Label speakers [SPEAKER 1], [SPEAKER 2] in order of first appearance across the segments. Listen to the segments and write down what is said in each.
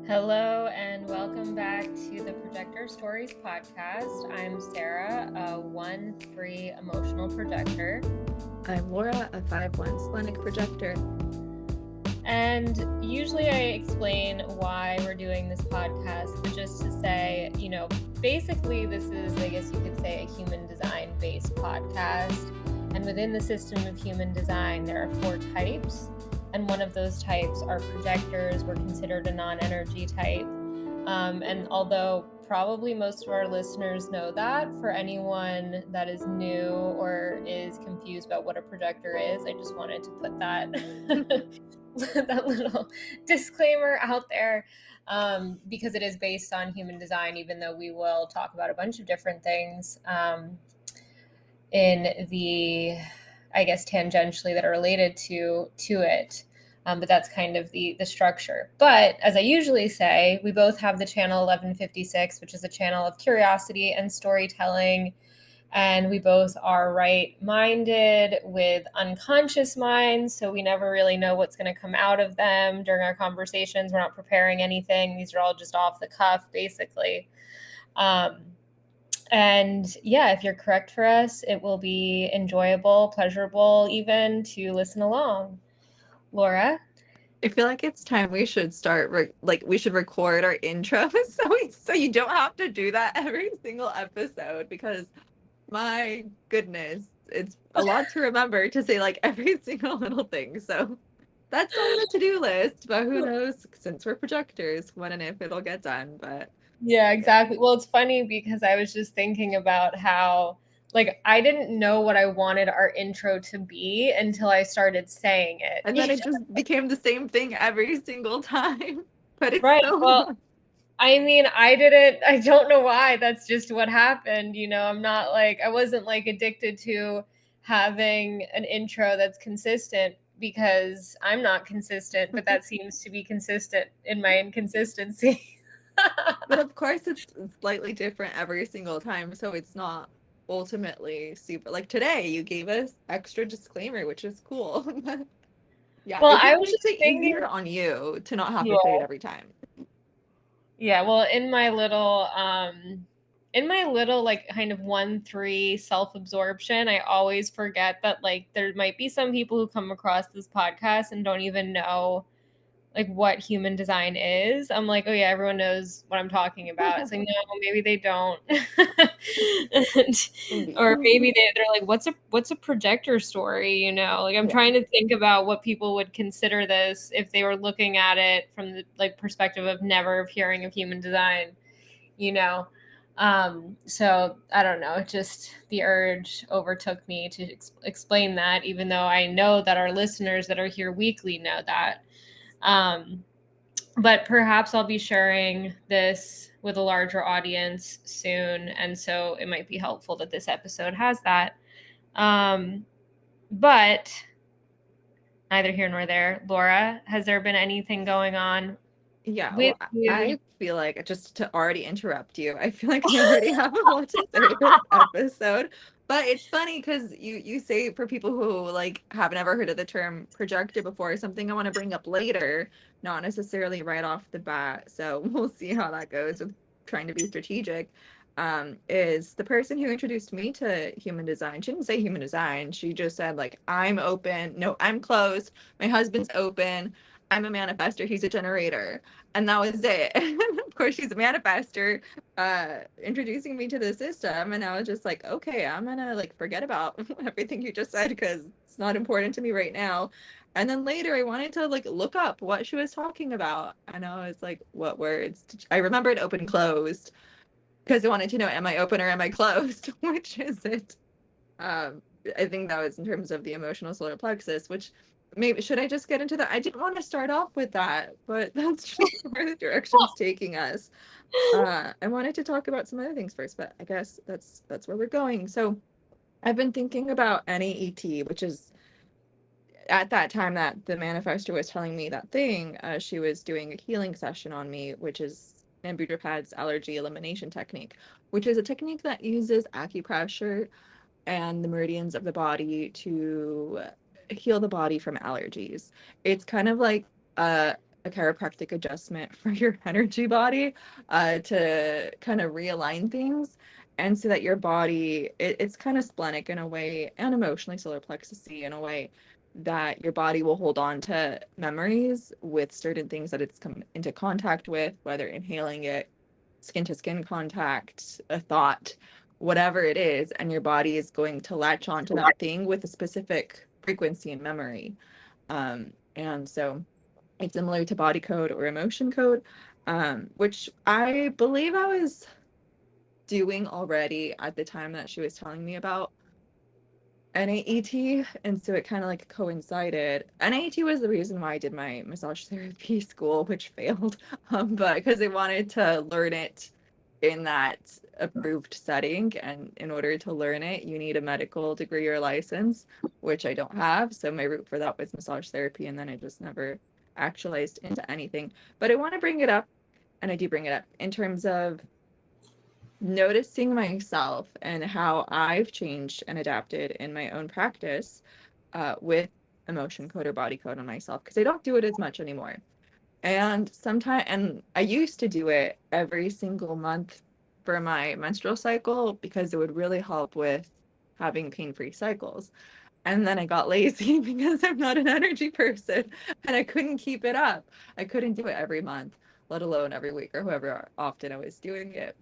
[SPEAKER 1] Hello and welcome back to the Projector Stories Podcast. I'm Sarah, a 1-3 emotional projector.
[SPEAKER 2] I'm Lora, a 5-1 splenic projector.
[SPEAKER 1] And usually I explain why we're doing this podcast, but just to say, basically this is, I guess you could say, a human design-based podcast. And within the system of human design, there are 4 types. And one of those types are projectors. We're considered a non-energy type. And although probably most of our listeners know that, for anyone that is new or is confused about what a projector is, I just wanted to put that that little disclaimer out there, because it is based on human design, even though we will talk about a bunch of different things in the, I guess, tangentially that are related to it. But that's kind of the structure. But as I usually say, we both have the channel 1156, which is a channel of curiosity and storytelling. And we both are right-minded with unconscious minds. So we never really know what's going to come out of them during our conversations. We're not preparing anything. These are all just off the cuff, basically. And yeah, if you're correct for us, it will be enjoyable, pleasurable, even to listen along. Laura?
[SPEAKER 2] I feel like it's time we should start, we should record our intro so you don't have to do that every single episode, because my goodness, it's a lot to remember to say like every single little thing. So that's on the to-do list, but who knows, since we're projectors, when and if it'll get done. But
[SPEAKER 1] yeah, exactly. Well, it's funny because I was just thinking about how, I didn't know what I wanted our intro to be until I started saying it.
[SPEAKER 2] And then it just became the same thing every single time. But it's
[SPEAKER 1] right.
[SPEAKER 2] so
[SPEAKER 1] Well, I mean, I don't know why. That's just what happened. I'm not I wasn't addicted to having an intro that's consistent, because I'm not consistent, but that seems to be consistent in my inconsistency.
[SPEAKER 2] But of course, it's slightly different every single time, so it's not ultimately super. Like today, you gave us extra disclaimer, which is cool. Yeah,
[SPEAKER 1] Well,
[SPEAKER 2] it
[SPEAKER 1] I
[SPEAKER 2] just
[SPEAKER 1] was
[SPEAKER 2] makes
[SPEAKER 1] just
[SPEAKER 2] it
[SPEAKER 1] thinking,
[SPEAKER 2] easier on you to not have to say it every time.
[SPEAKER 1] yeah, well, in my little kind of 1-3 self-absorption, I always forget that there might be some people who come across this podcast and don't even know what human design is. I'm like, oh yeah, everyone knows what I'm talking about. It's like, no, maybe they don't. Or maybe they're like, what's a projector story? I'm trying to think about what people would consider this if they were looking at it from the perspective of never hearing of human design, so I don't know, just the urge overtook me to explain that, even though I know that our listeners that are here weekly know that. But perhaps I'll be sharing this with a larger audience soon, and so it might be helpful that this episode has that. But neither here nor there. Laura, has there been anything going on with you?
[SPEAKER 2] I feel like, just to already interrupt you, I feel like I already have a lot to say this episode. But it's funny because you say, for people who haven't ever heard of the term projector before, something I want to bring up later, not necessarily right off the bat. So we'll see how that goes with trying to be strategic. Is the person who introduced me to human design. She didn't say human design. She just said I'm open. No, I'm closed. My husband's open. I'm a manifester. He's a generator. And that was it. And of course, she's a manifester, introducing me to the system. And I was just like, okay, I'm going to forget about everything you just said, because it's not important to me right now. And then later I wanted to look up what she was talking about. And I was like, what words? I remembered open closed, because I wanted to know, am I open or am I closed? Which is it? I think that was in terms of the emotional solar plexus, which maybe, should I just get into that? I didn't want to start off with that, but that's just where the direction's taking us. I wanted to talk about some other things first, but I guess that's where we're going. So I've been thinking about NAET, which is, at that time that the manifestor was telling me that thing, she was doing a healing session on me, which is Budrapad's allergy elimination technique, which is a technique that uses acupressure and the meridians of the body to heal the body from allergies. It's kind of like a chiropractic adjustment for your energy body, to kind of realign things. And so that your body, it's kind of splenic in a way, and emotionally solar plexusy in a way, that your body will hold on to memories with certain things that it's come into contact with, whether inhaling it, skin to skin contact, a thought, whatever it is, and your body is going to latch onto that thing with a specific frequency and memory. And so it's similar to body code or emotion code, which I believe I was doing already at the time that she was telling me about NAET. And so it kind of like coincided. NAET was the reason why I did my massage therapy school, which failed, but because I wanted to learn it in that approved setting. And in order to learn it, you need a medical degree or license, which I don't have. So my route for that was massage therapy. And then I just never actualized into anything. But I want to bring it up, and I do bring it up in terms of noticing myself and how I've changed and adapted in my own practice, with emotion code or body code on myself, because I don't do it as much anymore. And sometimes, and I used to do it every single month for my menstrual cycle because it would really help with having pain-free cycles. And then I got lazy because I'm not an energy person and I couldn't keep it up. I couldn't do it every month, let alone every week or however often I was doing it.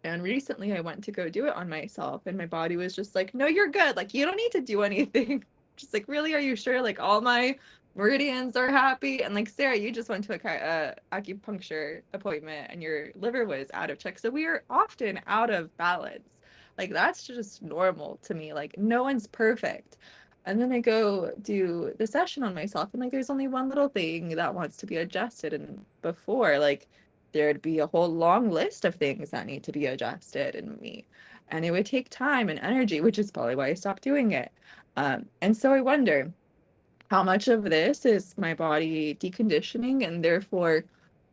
[SPEAKER 2] And recently I went to go do it on myself, and my body was just like, no, you're good. Like, you don't need to do anything. Just like, really, are you sure? Like, all my meridians are happy. And like, Sarah, you just went to a acupuncture appointment and your liver was out of check. So we are often out of balance. Like, that's just normal to me. Like, no one's perfect. And then I go do the session on myself, and like, there's only one little thing that wants to be adjusted. And before, like, there'd be a whole long list of things that need to be adjusted in me. And it would take time and energy, which is probably why I stopped doing it. And so I wonder how much of this is my body deconditioning and therefore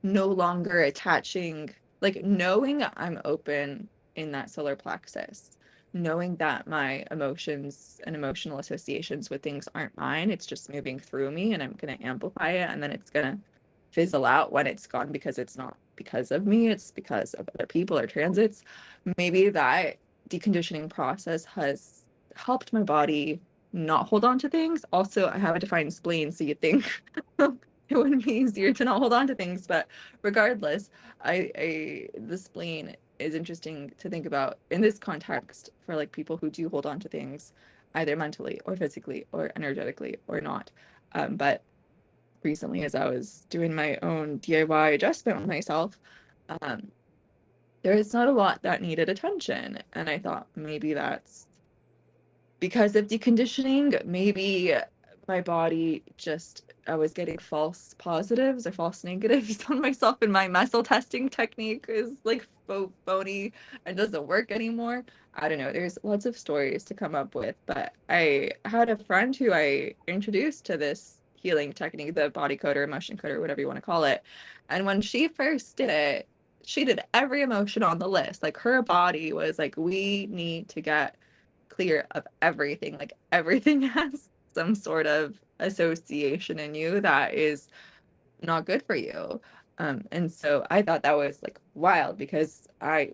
[SPEAKER 2] no longer attaching, like knowing I'm open in that solar plexus, knowing that my emotions and emotional associations with things aren't mine, it's just moving through me and I'm going to amplify it, and then it's going to fizzle out when it's gone because it's not because of me, it's because of other people or transits. Maybe that deconditioning process has helped my body not hold on to things. Also, I have a defined spleen, so you'd think it would be easier to not hold on to things. But regardless, the spleen is interesting to think about in this context for like people who do hold on to things, either mentally or physically or energetically or not. But recently, as I was doing my own DIY adjustment on myself, um, there is not a lot that needed attention. And I thought maybe that's because of deconditioning. Maybe my body just, I was getting false positives or false negatives on myself, and my muscle testing technique is like phony and doesn't work anymore. I don't know. There's lots of stories to come up with, but I had a friend who I introduced to this healing technique, the body code or emotion code or whatever you want to call it. And when she first did it, she did every emotion on the list. Like, her body was like, we need to get clear of everything. Like, everything has some sort of association in you that is not good for you. And so I thought that was like wild, because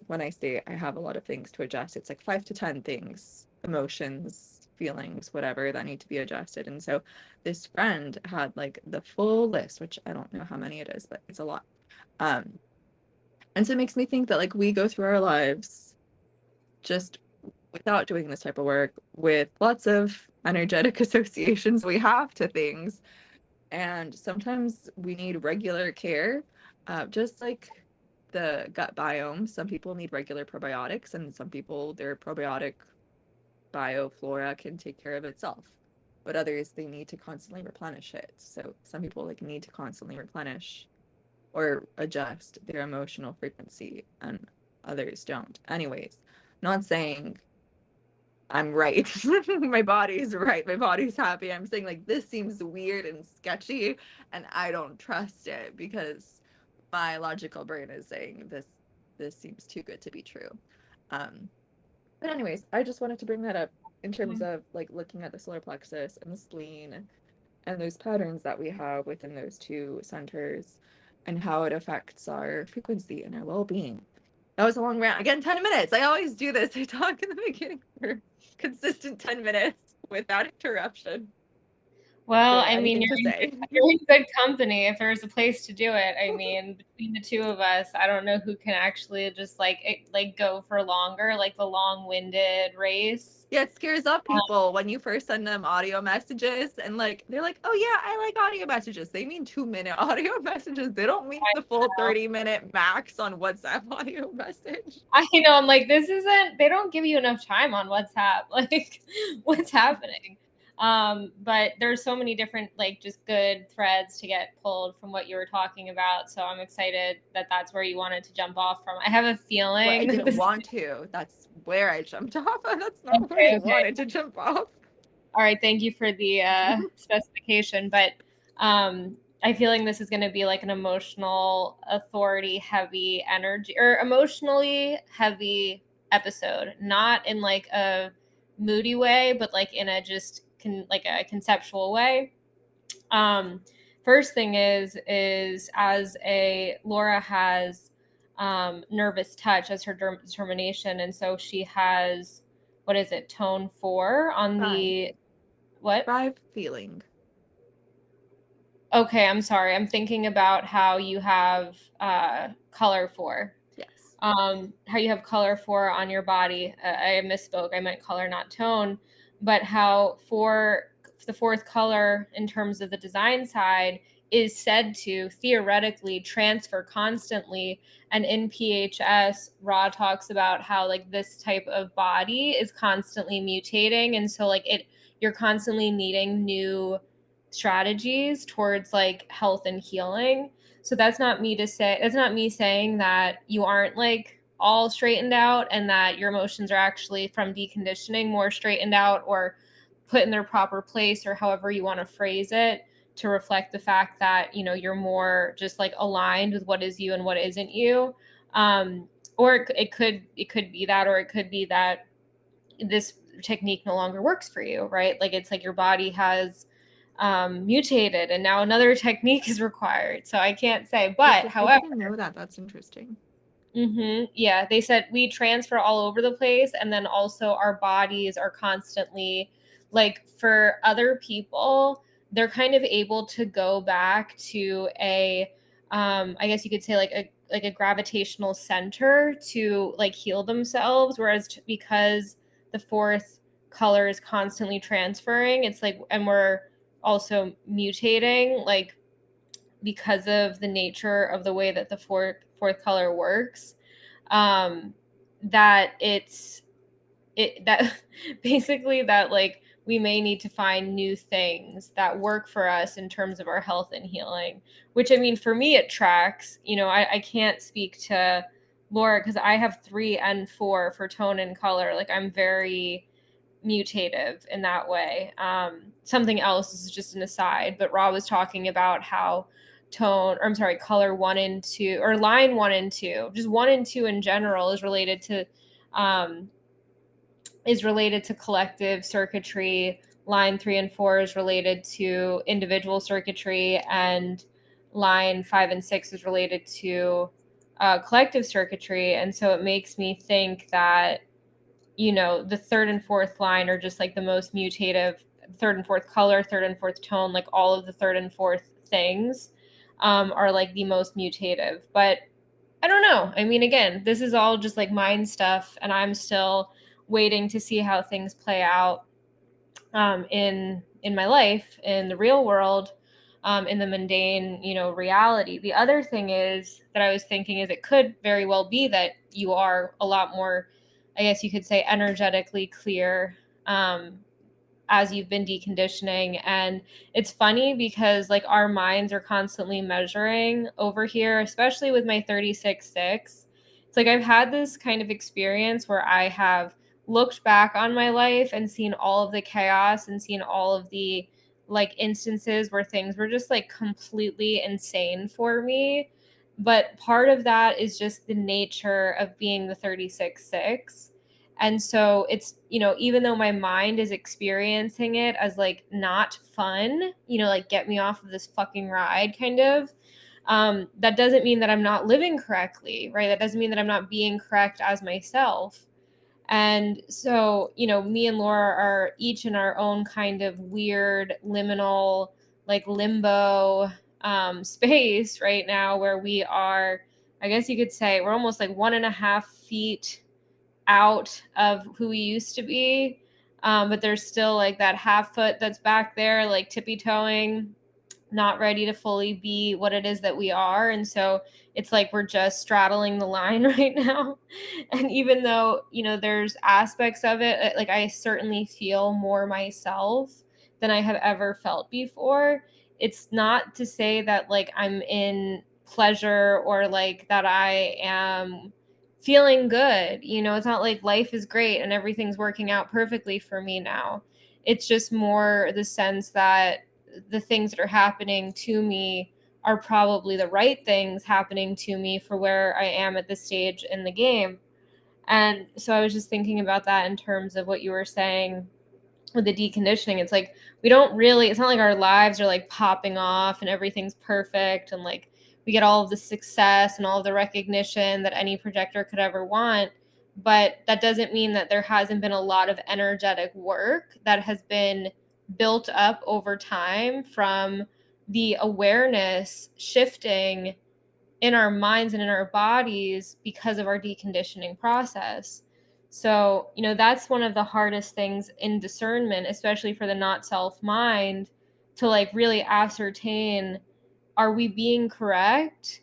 [SPEAKER 2] when I say I have a lot of things to adjust, it's like 5 to 10 things, emotions, feelings, whatever, that need to be adjusted. And so this friend had like the full list, which I don't know how many it is, but it's a lot. Um, and so it makes me think that like we go through our lives just without doing this type of work, with lots of energetic associations we have to things. And sometimes we need regular care, just like the gut biome. Some people need regular probiotics, and some people, their probiotic bioflora can take care of itself. But others, they need to constantly replenish it. So some people like need to constantly replenish or adjust their emotional frequency, and others don't. Anyways, not saying I'm right. My body's right. My body's happy. I'm saying like this seems weird and sketchy, and I don't trust it because my logical brain is saying this seems too good to be true. Um, but anyways, I just wanted to bring that up in terms of like looking at the solar plexus and the spleen and those patterns that we have within those two centers and how it affects our frequency and our well-being. That was a long rant. Again, 10 minutes. I always do this. I talk in the beginning for consistent 10 minutes without interruption.
[SPEAKER 1] Well,
[SPEAKER 2] So
[SPEAKER 1] I mean,
[SPEAKER 2] anything to say.
[SPEAKER 1] you're in good company. If there's a place to do it, I mean, between the two of us, I don't know who can actually just like go for longer, like the long-winded race.
[SPEAKER 2] Yeah, it scares up people when you first send them audio messages and like they're like, oh yeah, I like audio messages. They mean 2-minute audio messages. They don't mean the full 30-minute max on WhatsApp audio message.
[SPEAKER 1] I know, I'm like, they don't give you enough time on WhatsApp. Like, what's happening? But there's so many different, like, just good threads to get pulled from what you were talking about. So I'm excited that that's where you wanted to jump off from. I have a feeling.
[SPEAKER 2] Well, I didn't want to. That's where I jumped off. That's not where I wanted to jump off.
[SPEAKER 1] All right. Thank you for the specification. But I feel like this is going to be like an emotional, authority heavy energy or emotionally heavy episode, not in like a moody way, but like in a just like a conceptual way. First thing is as a Lora has nervous touch as her determination, and so she has, what is it, tone 4 on the what?
[SPEAKER 2] 5 feeling.
[SPEAKER 1] Okay, I'm sorry. I'm thinking about how you have color 4.
[SPEAKER 2] Yes.
[SPEAKER 1] How you have color 4 on your body. I misspoke. I meant color, not tone. But how for the 4th color in terms of the design side is said to theoretically transfer constantly. And in PHS, Ra talks about how like this type of body is constantly mutating. And so like you're constantly needing new strategies towards like health and healing. So that's not me saying that you aren't like all straightened out and that your emotions are actually from deconditioning more straightened out or put in their proper place, or however you want to phrase it, to reflect the fact that, you know, you're more just like aligned with what is you and what isn't you. Or it could be that, or it could be that this technique no longer works for you, right? Like it's like your body has mutated and now another technique is required. So I can't say, but however,
[SPEAKER 2] I didn't know that. That's interesting.
[SPEAKER 1] Yeah, they said we transfer all over the place, and then also our bodies are constantly, like, for other people, they're kind of able to go back to a I guess you could say like a gravitational center to like heal themselves, whereas because the 4th color is constantly transferring, it's like, and we're also mutating, like, because of the nature of the way that the fourth color works, that that basically that like we may need to find new things that work for us in terms of our health and healing, which, I mean, for me it tracks. You know, I can't speak to Lora because I have 3 and 4 for tone and color. Like I'm very mutative in that way. Something else is just an aside, but Ra was talking about how color 1 and 2, or line 1 and 2, just 1 and 2 in general is related to collective circuitry. Line 3 and 4 is related to individual circuitry, and line 5 and 6 is related to collective circuitry. And so it makes me think that, you know, the 3rd and 4th line are just like the most mutative. 3rd and 4th color, 3rd and 4th tone, like all of the 3rd and 4th things are like the most mutative. But I don't know. I mean, again, this is all just like mind stuff, and I'm still waiting to see how things play out in my life, in the real world, in the mundane, you know, reality. The other thing is that I was thinking is it could very well be that you are a lot more, I guess you could say, energetically clear as you've been deconditioning. And it's funny because like our minds are constantly measuring over here, especially with my 36-6. It's like I've had this kind of experience where I have looked back on my life and seen all of the chaos and seen all of the like instances where things were just like completely insane for me. But part of that is just the nature of being the 36-6. And so it's, even though my mind is experiencing it as like not fun, like get me off of this fucking ride kind of, that doesn't mean that I'm not living correctly, right? That doesn't mean that I'm not being correct as myself. And so, me and Laura are each in our own kind of weird liminal, like limbo space right now, where we are, I guess you could say, we're almost like 1.5 feet out of who we used to be. But there's still like that half foot that's back there, like tippy toeing, not ready to fully be what it is that we are. And so it's like we're just straddling the line right now. And even though, there's aspects of it, like I certainly feel more myself than I have ever felt before. It's not to say that like I'm in pleasure or like that I am feeling good. It's not like life is great and everything's working out perfectly for me now. It's just more the sense that the things that are happening to me are probably the right things happening to me for where I am at this stage in the game. And so I was just thinking about that in terms of what you were saying with the deconditioning. It's like it's not like our lives are like popping off and everything's perfect and like we get all of the success and all of the recognition that any projector could ever want. But that doesn't mean that there hasn't been a lot of energetic work that has been built up over time from the awareness shifting in our minds and in our bodies because of our deconditioning process. So, that's one of the hardest things in discernment, especially for the not self mind, to like really ascertain, are we being correct?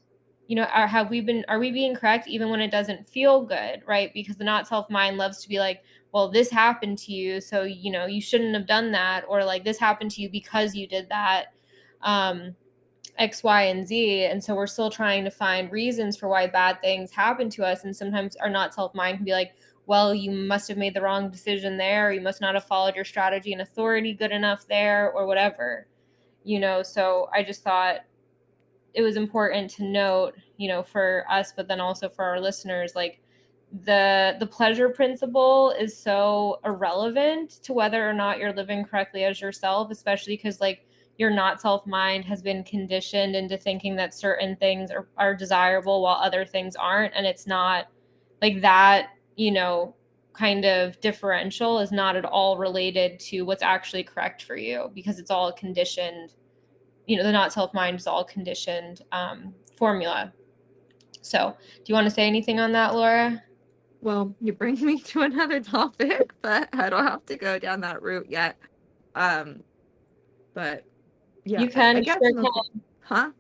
[SPEAKER 1] Are we being correct even when it doesn't feel good, right? Because the not self mind loves to be like, well, this happened to you, so, you shouldn't have done that, or like this happened to you because you did that. X, Y, and Z. And so we're still trying to find reasons for why bad things happen to us. And sometimes our not self mind can be like, well, you must have made the wrong decision there. Or you must not have followed your strategy and authority good enough there, or whatever, So I just thought it was important to note, for us, but then also for our listeners, like the pleasure principle is so irrelevant to whether or not you're living correctly as yourself, especially because like your not self mind has been conditioned into thinking that certain things are desirable while other things aren't. And it's not like that, kind of differential is not at all related to what's actually correct for you, because it's all conditioned. The not self mind is all conditioned formula. So do you want to say anything on that, Laura?
[SPEAKER 2] Well, you bring me to another topic, but I don't have to go down that route yet. But yeah,
[SPEAKER 1] You can.
[SPEAKER 2] I
[SPEAKER 1] You
[SPEAKER 2] guess
[SPEAKER 1] sure can.
[SPEAKER 2] huh?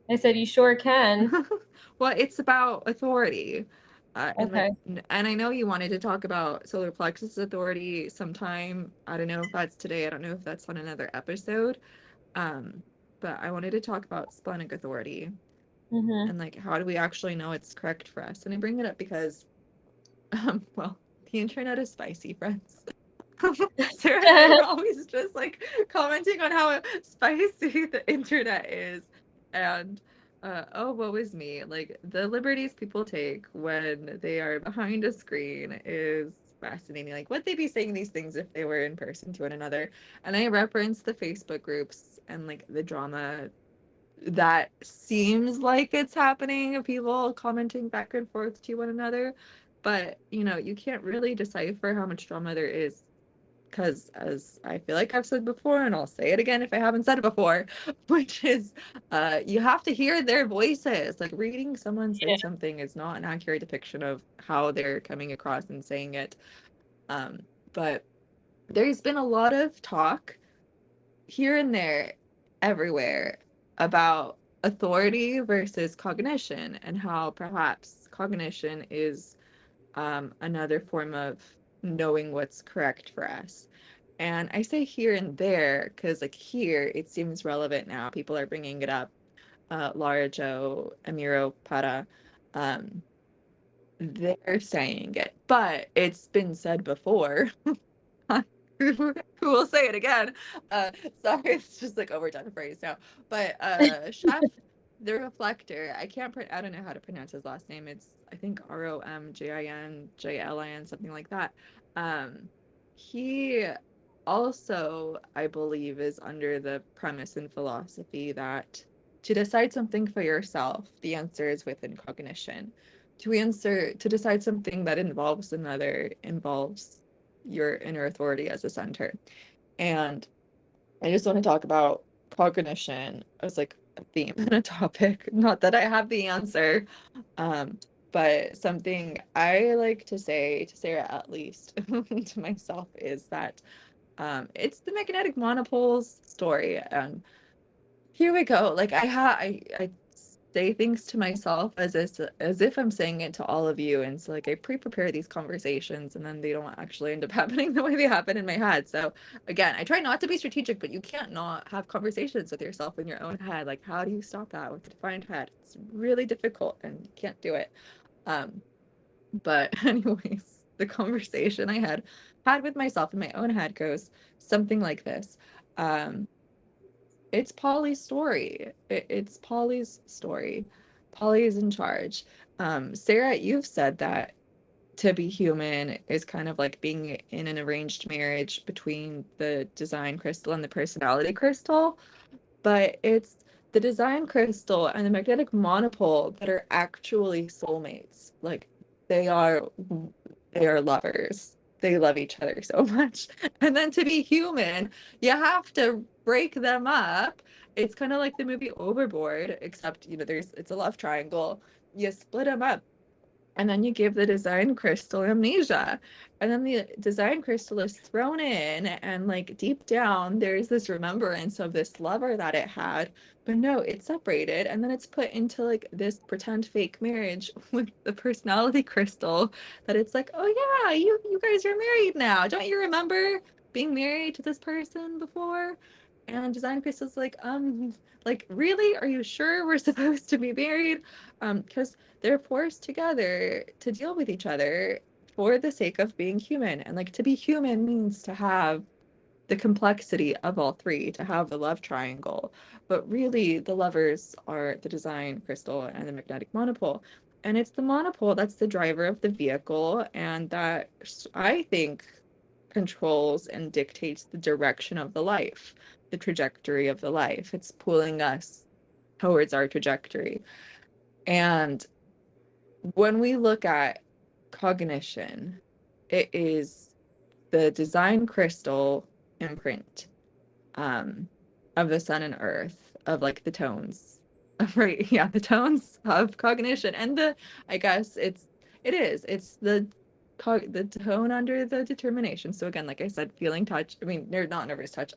[SPEAKER 1] I said you sure can.
[SPEAKER 2] Well, it's about authority. And
[SPEAKER 1] Okay.
[SPEAKER 2] and I know you wanted to talk about solar plexus authority sometime. I don't know if that's today. I don't know if that's on another episode. Um, but I wanted to talk about splenic authority
[SPEAKER 1] Mm-hmm.
[SPEAKER 2] and like how do we actually know it's correct for us? And I bring it up because well, the internet is spicy, friends. Sarah and I are always just like commenting on how spicy the internet is. And oh, woe is me. Like the liberties people take when they are behind a screen is fascinating. Like, would they be saying these things if they were in person to one another? And I reference the Facebook groups and like the drama that seems like it's happening of people commenting back and forth to one another. But, you can't really decipher how much drama there is because, as I feel like I've said before, and I'll say it again if I haven't said it before, which is you have to hear their voices. Like reading someone say
[SPEAKER 1] Yeah.
[SPEAKER 2] something is not an accurate depiction of how they're coming across and saying it. But there's been a lot of talk here and there, everywhere, about authority versus cognition and how perhaps cognition is another form of knowing what's correct for us. And I say here and there because, like, here it seems relevant now. People are bringing it up. Laura Joe, Amiro Para, um, they're saying it, but it's been said before. Who will say it again? Sorry, it's just like overdone phrase now. But chef the reflector, I don't know how to pronounce his last name. It's, I think, Romjinjlin, something like that. Um, he also, I believe, is under the premise in philosophy that to decide something for yourself, the answer is within cognition. To decide something that involves another involves your inner authority as a center. And I just want to talk about cognition as like a theme and a topic. Not that I have the answer, um, but something I like to say to Sarah, at least to myself, is that it's the magnetic monopoles story. And here we go. Like I say things to myself as if I'm saying it to all of you. And so like I pre-prepare these conversations and then they don't actually end up happening the way they happen in my head. So again, I try not to be strategic, but you can't not have conversations with yourself in your own head. Like how do you stop that with a defined head? It's really difficult and you can't do it. But anyways, the conversation I had with myself in my own head goes something like this. Um, it's Polly's story. It's Polly's story. Polly is in charge. Sarah, you've said that to be human is kind of like being in an arranged marriage between the design crystal and the personality crystal, but it's the design crystal and the magnetic monopole that are actually soulmates. Like they are they are lovers. They love each other so much. And then to be human, you have to break them up. It's kind of like the movie Overboard, except it's a love triangle. You split them up and then you give the design crystal amnesia. And then the design crystal is thrown in, and like deep down, there's this remembrance of this lover that it had. But no, it's separated. And then it's put into like this pretend fake marriage with the personality crystal that it's like, oh yeah, you guys are married now. Don't you remember being married to this person before? And design crystal's like, really? Are you sure we're supposed to be married? Because they're forced together to deal with each other for the sake of being human. And like to be human means to have the complexity of all three, to have the love triangle. But really, the lovers are the design crystal and the magnetic monopole. And it's the monopole that's the driver of the vehicle, and that I think controls and dictates the direction of the life, the trajectory of the life. It's pulling us towards our trajectory. And when we look at cognition, it is the design crystal imprint of the sun and earth, of like the tones. Right, yeah, the tones of cognition. And I guess it's the tone under the determination. So again, like I said, feeling touch, I mean, they're not nervous touch,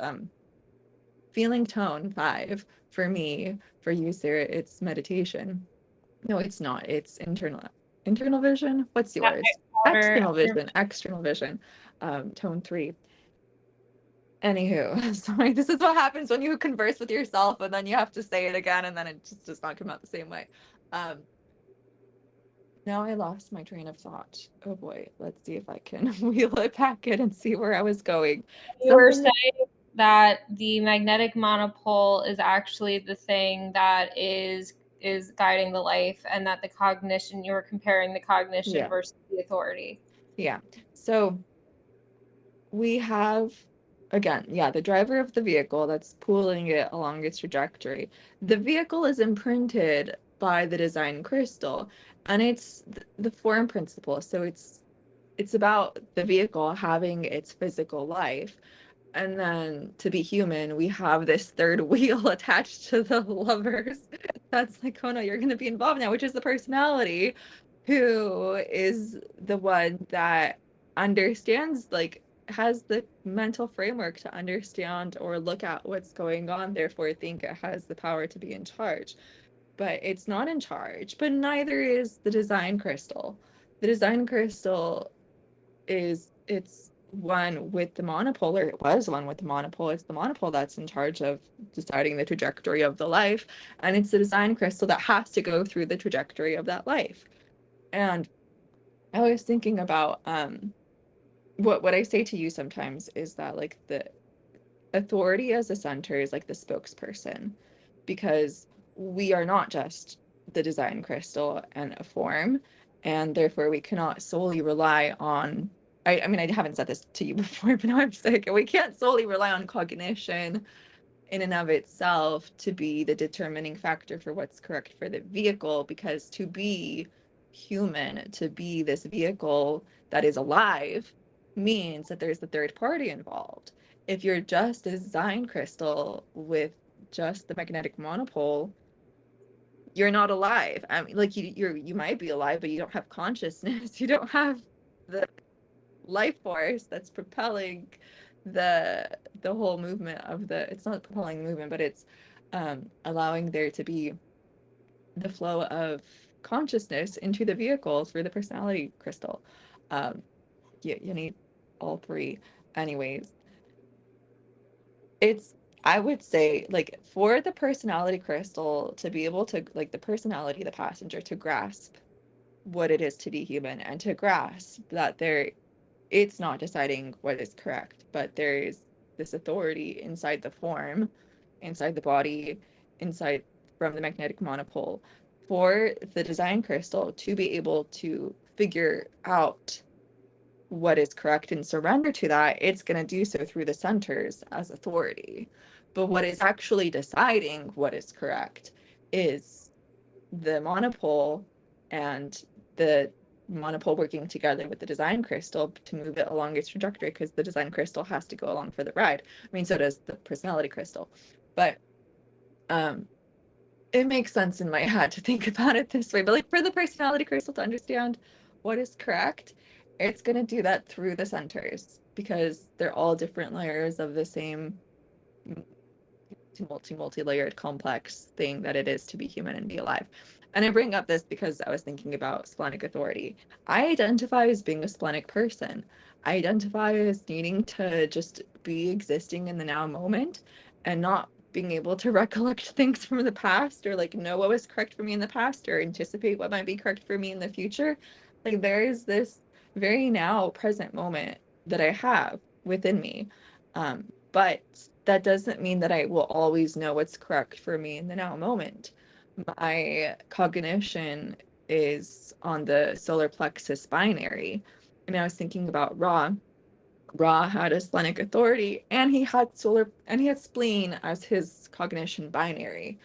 [SPEAKER 2] feeling tone 5 for me. For you, Sarah, it's meditation. No, it's not. It's internal vision. What's yours? External vision. Tone 3. Anywho, sorry, this is what happens when you converse with yourself and then you have to say it again and then it just does not come out the same way. Now I lost my train of thought. Oh boy, let's see if I can wheel it back in and see where I was going.
[SPEAKER 1] You were saying that the magnetic monopole is actually the thing that is guiding the life, and that the cognition, you were comparing the cognition versus the authority.
[SPEAKER 2] Yeah. So we have, again, the driver of the vehicle that's pulling it along its trajectory. The vehicle is imprinted by the design crystal, and it's the form principle. So it's about the vehicle having its physical life. And then to be human, we have this third wheel attached to the lovers. That's like, oh no, you're going to be involved now, which is the personality, who is the one that understands, like, has the mental framework to understand or look at what's going on, therefore think it has the power to be in charge. But it's not in charge, but neither is the design crystal. The design crystal it's one with the monopole, or it was one with the monopole. It's the monopole that's in charge of deciding the trajectory of the life, and it's the design crystal that has to go through the trajectory of that life. And I was thinking about what I say to you sometimes is that like the authority as a center is like the spokesperson, because we are not just the design crystal and a form, and therefore we cannot solely rely on, I mean, I haven't said this to you before, but now I'm saying we can't solely rely on cognition in and of itself to be the determining factor for what's correct for the vehicle, because to be human, to be this vehicle that is alive, means that there's the third party involved. If you're just a design crystal with just the magnetic monopole, you're not alive. I mean, like you might be alive, but you don't have consciousness. You don't have the life force that's propelling the whole movement of the, it's not propelling the movement, but it's allowing there to be the flow of consciousness into the vehicle through the personality crystal. You need all three. Anyways, it's, I would say, like, for the personality crystal to be able to, like, the personality, the passenger, to grasp what it is to be human, and to grasp that there, it's not deciding what is correct, but there is this authority inside the form, inside the body, inside, from the magnetic monopole, for the design crystal to be able to figure out what is correct and surrender to that. It's going to do so through the centers as authority. But what is actually deciding what is correct is the monopole, and the monopole working together with the design crystal to move it along its trajectory, because the design crystal has to go along for the ride. I mean, so does the personality crystal. But it makes sense in my head to think about it this way. But like, for the personality crystal to understand what is correct, it's going to do that through the centers, because they're all different layers of the same multi-layered complex thing that it is to be human and be alive. And I bring up this because I was thinking about splenic authority. I identify as being a splenic person. I identify as needing to just be existing in the now moment, and not being able to recollect things from the past, or like know what was correct for me in the past, or anticipate what might be correct for me in the future. Like, there is this very now present moment that I have within me. But that doesn't mean that I will always know what's correct for me in the now moment. My cognition is on the solar plexus binary. And I was thinking about Ra. Ra had a splenic authority, and he had spleen as his cognition binary.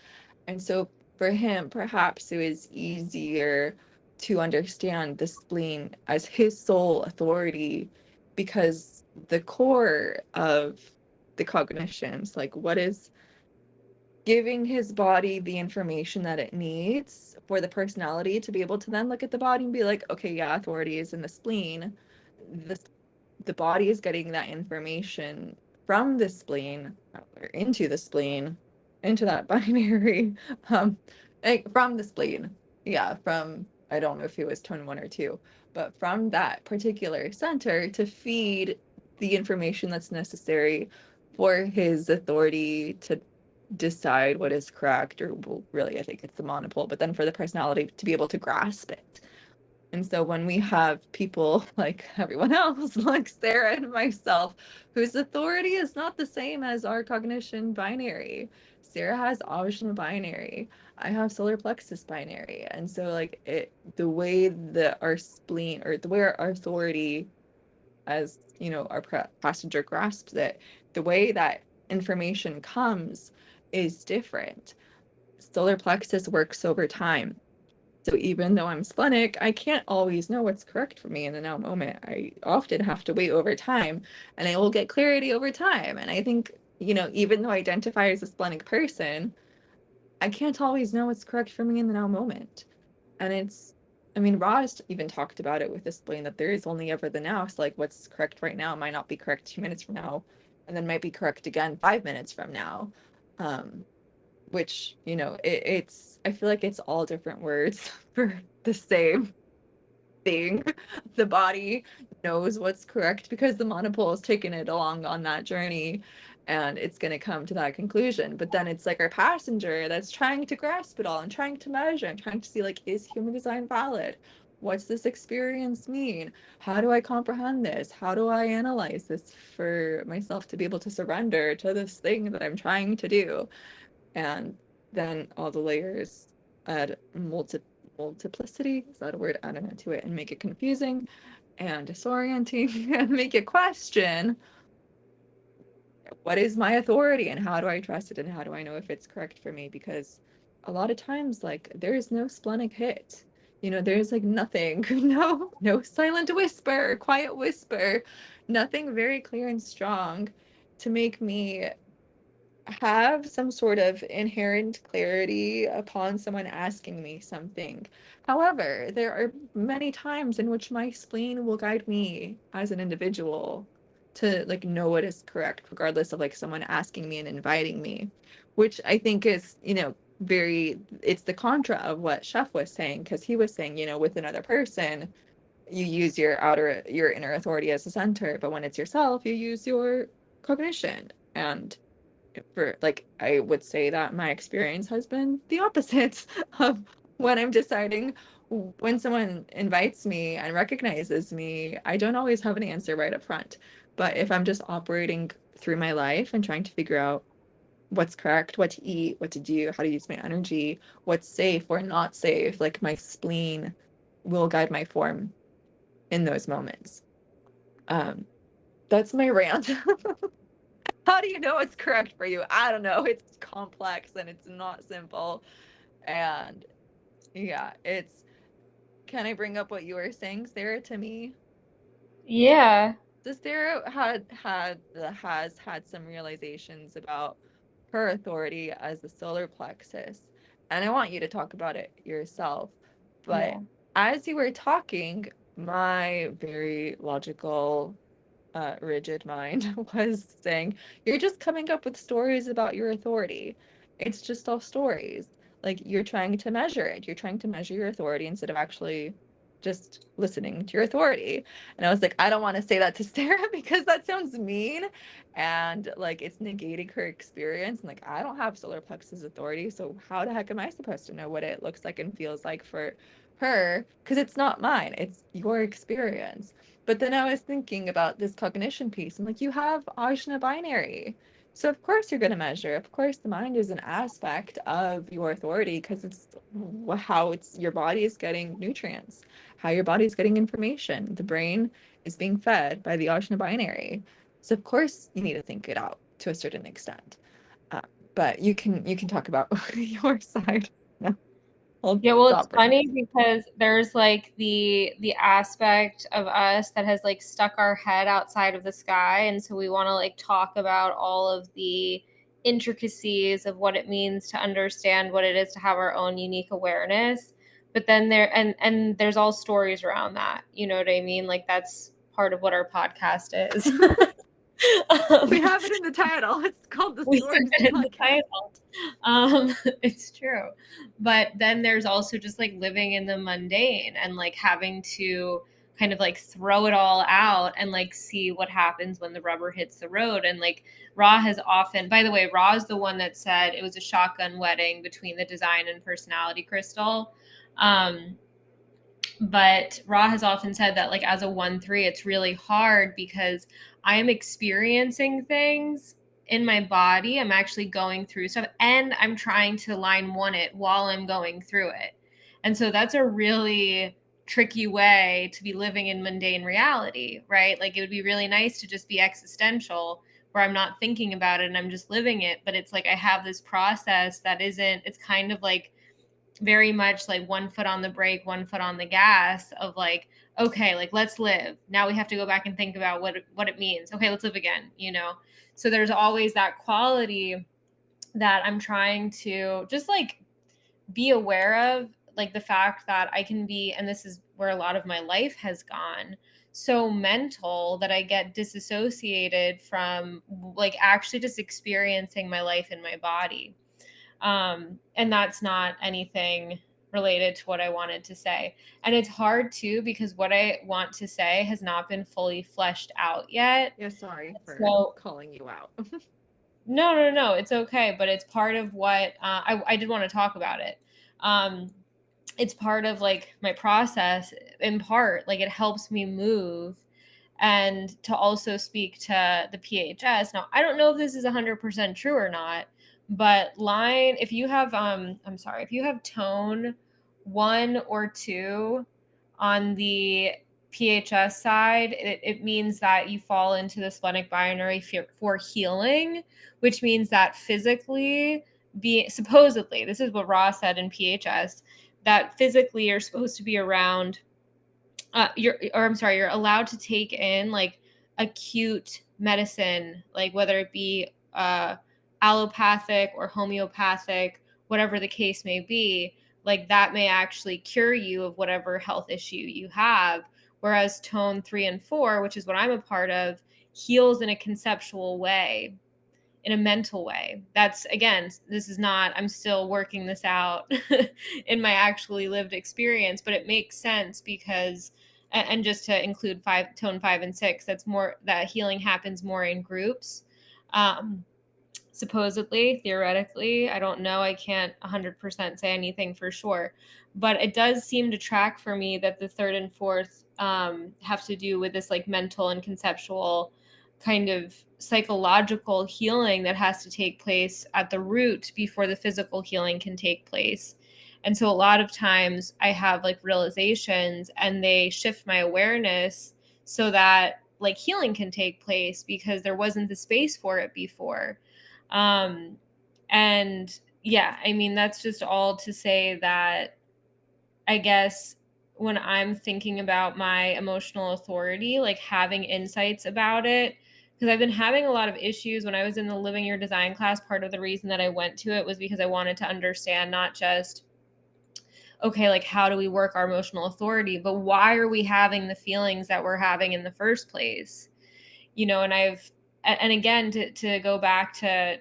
[SPEAKER 2] And so for him, perhaps it was easier to understand the spleen as his sole authority, because the core of the cognitions, like what is giving his body the information that it needs for the personality to be able to then look at the body and be like, okay, yeah, authority is in the spleen. The body is getting that information from the spleen, or into the spleen, into that binary, from the spleen. Yeah, from, I don't know if it was tone 1 or 2, but from that particular center to feed the information that's necessary for his authority to decide what is correct, or, well, really, I think it's the monopole, but then for the personality to be able to grasp it. And so when we have people like everyone else, like Sarah and myself, whose authority is not the same as our cognition binary. Sarah has optional binary. I have solar plexus binary. And so like the way that our spleen, or the way our authority, as you know, our passenger grasps it, the way that information comes is different. Solar plexus works over time. So even though I'm splenic, I can't always know what's correct for me in the now moment. I often have to wait over time, and I will get clarity over time. And I think, you know, even though I identify as a splenic person, I can't always know what's correct for me in the now moment. And it's, I mean, Ross even talked about it with the spleen, that there is only ever the now. So like, what's correct right now might not be correct 2 minutes from now, and then might be correct again 5 minutes from now. Which, you know, it's, I feel like it's all different words for the same thing. The body knows what's correct because the monopole has taken it along on that journey, and it's going to come to that conclusion. But then it's like our passenger that's trying to grasp it all, and trying to measure, and trying to see, like, is human design valid? What's this experience mean? How do I comprehend this? How do I analyze this for myself to be able to surrender to this thing that I'm trying to do? And then all the layers add multiplicity, is that a word? I don't know, to it, and make it confusing and disorienting and make it question, what is my authority and how do I trust it and how do I know if it's correct for me? Because a lot of times, like, there is no splenic hit. You know, there's like nothing, no silent whisper, quiet whisper, nothing very clear and strong to make me have some sort of inherent clarity upon someone asking me something. However, there are many times in which my spleen will guide me as an individual to like know what is correct, regardless of like someone asking me and inviting me, which I think is, it's the contra of what Chef was saying, because he was saying, with another person, you use your inner authority as a center, but when it's yourself, you use your cognition. And for like, I would say that my experience has been the opposite of when I'm deciding. When someone invites me and recognizes me, I don't always have an answer right up front. But if I'm just operating through my life and trying to figure out what's correct, what to eat, what to do, how to use my energy, what's safe or not safe, like my spleen will guide my form in those moments. That's my rant. How do you know it's correct for you? I don't know. It's complex and it's not simple. And yeah, can I bring up what you were saying, Sarah, to me?
[SPEAKER 1] Yeah.
[SPEAKER 2] So Sarah has had some realizations about her authority as the solar plexus. And I want you to talk about it yourself. But
[SPEAKER 1] Yeah.
[SPEAKER 2] as you were talking, my very logical rigid mind was saying, you're just coming up with stories about your authority. It's just all stories. Like, you're trying to measure it. You're trying to measure your authority instead of actually just listening to your authority. And I was like, I don't want to say that to Sarah because that sounds mean. And like, it's negating her experience. And like, I don't have solar plexus authority. So how the heck am I supposed to know what it looks like and feels like for her? Because it's not mine, it's your experience. But then I was thinking about this cognition piece. I'm like, you have Ajna binary. So of course you're going to measure. Of course the mind is an aspect of your authority because it's how your body is getting nutrients, how your body is getting information. The brain is being fed by the Ajna binary. So of course you need to think it out to a certain extent. Uh, but you can talk about your side. No, I'll
[SPEAKER 1] Yeah, well, it's
[SPEAKER 2] stop
[SPEAKER 1] funny
[SPEAKER 2] ranting.
[SPEAKER 1] because there's like the aspect of us that has like stuck our head outside of the sky, and so we want to like talk about all of the intricacies of what it means to understand what it is to have our own unique awareness. But then and there's all stories around that. You know what I mean? Like that's part of what our podcast is.
[SPEAKER 2] We
[SPEAKER 1] um,
[SPEAKER 2] have it in the title. It's called the
[SPEAKER 1] we
[SPEAKER 2] Stories
[SPEAKER 1] have it in the
[SPEAKER 2] Podcast.
[SPEAKER 1] title. It's true. But then there's also just like living in the mundane and like having to kind of like throw it all out and like see what happens when the rubber hits the road. And like Ra has often, by the way, Ra is the one that said it was a shotgun wedding between the design and personality crystal. But Ra has often said that like as a 1-3 it's really hard because I am experiencing things in my body. I'm actually going through stuff and I'm trying to line one it while I'm going through it. And so that's a really tricky way to be living in mundane reality, right? Like it would be really nice to just be existential where I'm not thinking about it and I'm just living it, but it's like I have this process that isn't, it's kind of like very much like one foot on the brake, one foot on the gas of like, okay, like let's live. Now we have to go back and think about what it means. Okay, let's live again, you know? So there's always that quality that I'm trying to just like be aware of, like the fact that I can be, and this is where a lot of my life has gone, so mental that I get disassociated from like actually just experiencing my life in my body. And that's not anything related to what I wanted to say. And it's hard too because what I want to say has not been fully fleshed out yet.
[SPEAKER 2] Yeah, sorry for
[SPEAKER 1] So
[SPEAKER 2] calling you out.
[SPEAKER 1] no, it's okay. But it's part of what I did want to talk about it. Um, it's part of like my process in part, like it helps me move and to also speak to the PHS. Now, I don't know if this is 100% true or not, But if you have if you have tone 1 or 2 on the PHS side, it means that you fall into the splenic binary for healing, which means that physically, supposedly, this is what Ra said in PHS, that physically you're supposed to be around, you're allowed to take in like acute medicine, like whether it be allopathic or homeopathic, whatever the case may be, like that may actually cure you of whatever health issue you have. Whereas tone 3 and 4, which is what I'm a part of, heals in a conceptual way, in a mental way. That's, again, this is not, I'm still working this out in my actually lived experience, but it makes sense because, and just to include tone 5 and 6, that's more, that healing happens more in groups. Supposedly, theoretically, I don't know, I can't 100% say anything for sure, but it does seem to track for me that the 3rd and 4th have to do with this like mental and conceptual kind of psychological healing that has to take place at the root before the physical healing can take place. And so a lot of times I have like realizations and they shift my awareness so that like healing can take place because there wasn't the space for it before. And yeah, I mean, that's just all to say that I guess when I'm thinking about my emotional authority, like having insights about it, because I've been having a lot of issues when I was in the Living Your Design class. Part of the reason that I went to it was because I wanted to understand not just, okay, like how do we work our emotional authority, but why are we having the feelings that we're having in the first place? And again, to go back to,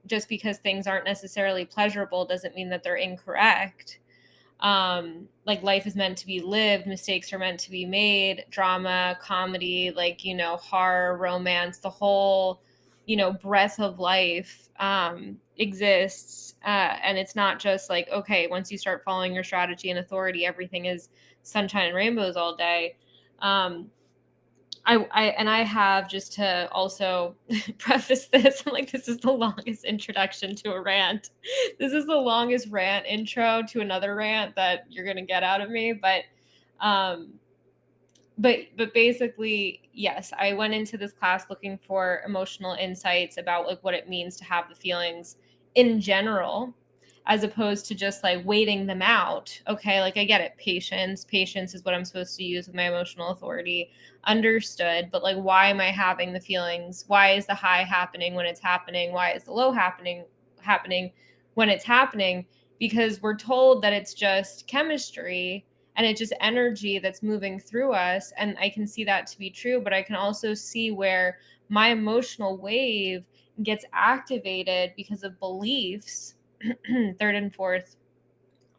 [SPEAKER 1] just because things aren't necessarily pleasurable doesn't mean that they're incorrect. Like life is meant to be lived, mistakes are meant to be made, drama, comedy, like, horror, romance, the whole, breadth of life exists. And it's not just like, okay, once you start following your strategy and authority, everything is sunshine and rainbows all day. I have, just to also preface this, I'm like, this is the longest introduction to a rant. This is the longest rant intro to another rant that you're gonna get out of me. But basically, yes, I went into this class looking for emotional insights about like what it means to have the feelings in general, as opposed to just like waiting them out. Okay, like I get it. Patience is what I'm supposed to use with my emotional authority. Understood. But like, why am I having the feelings? Why is the high happening when it's happening? Why is the low happening when it's happening? Because we're told that it's just chemistry and it's just energy that's moving through us. And I can see that to be true, but I can also see where my emotional wave gets activated because of beliefs, 3rd and 4th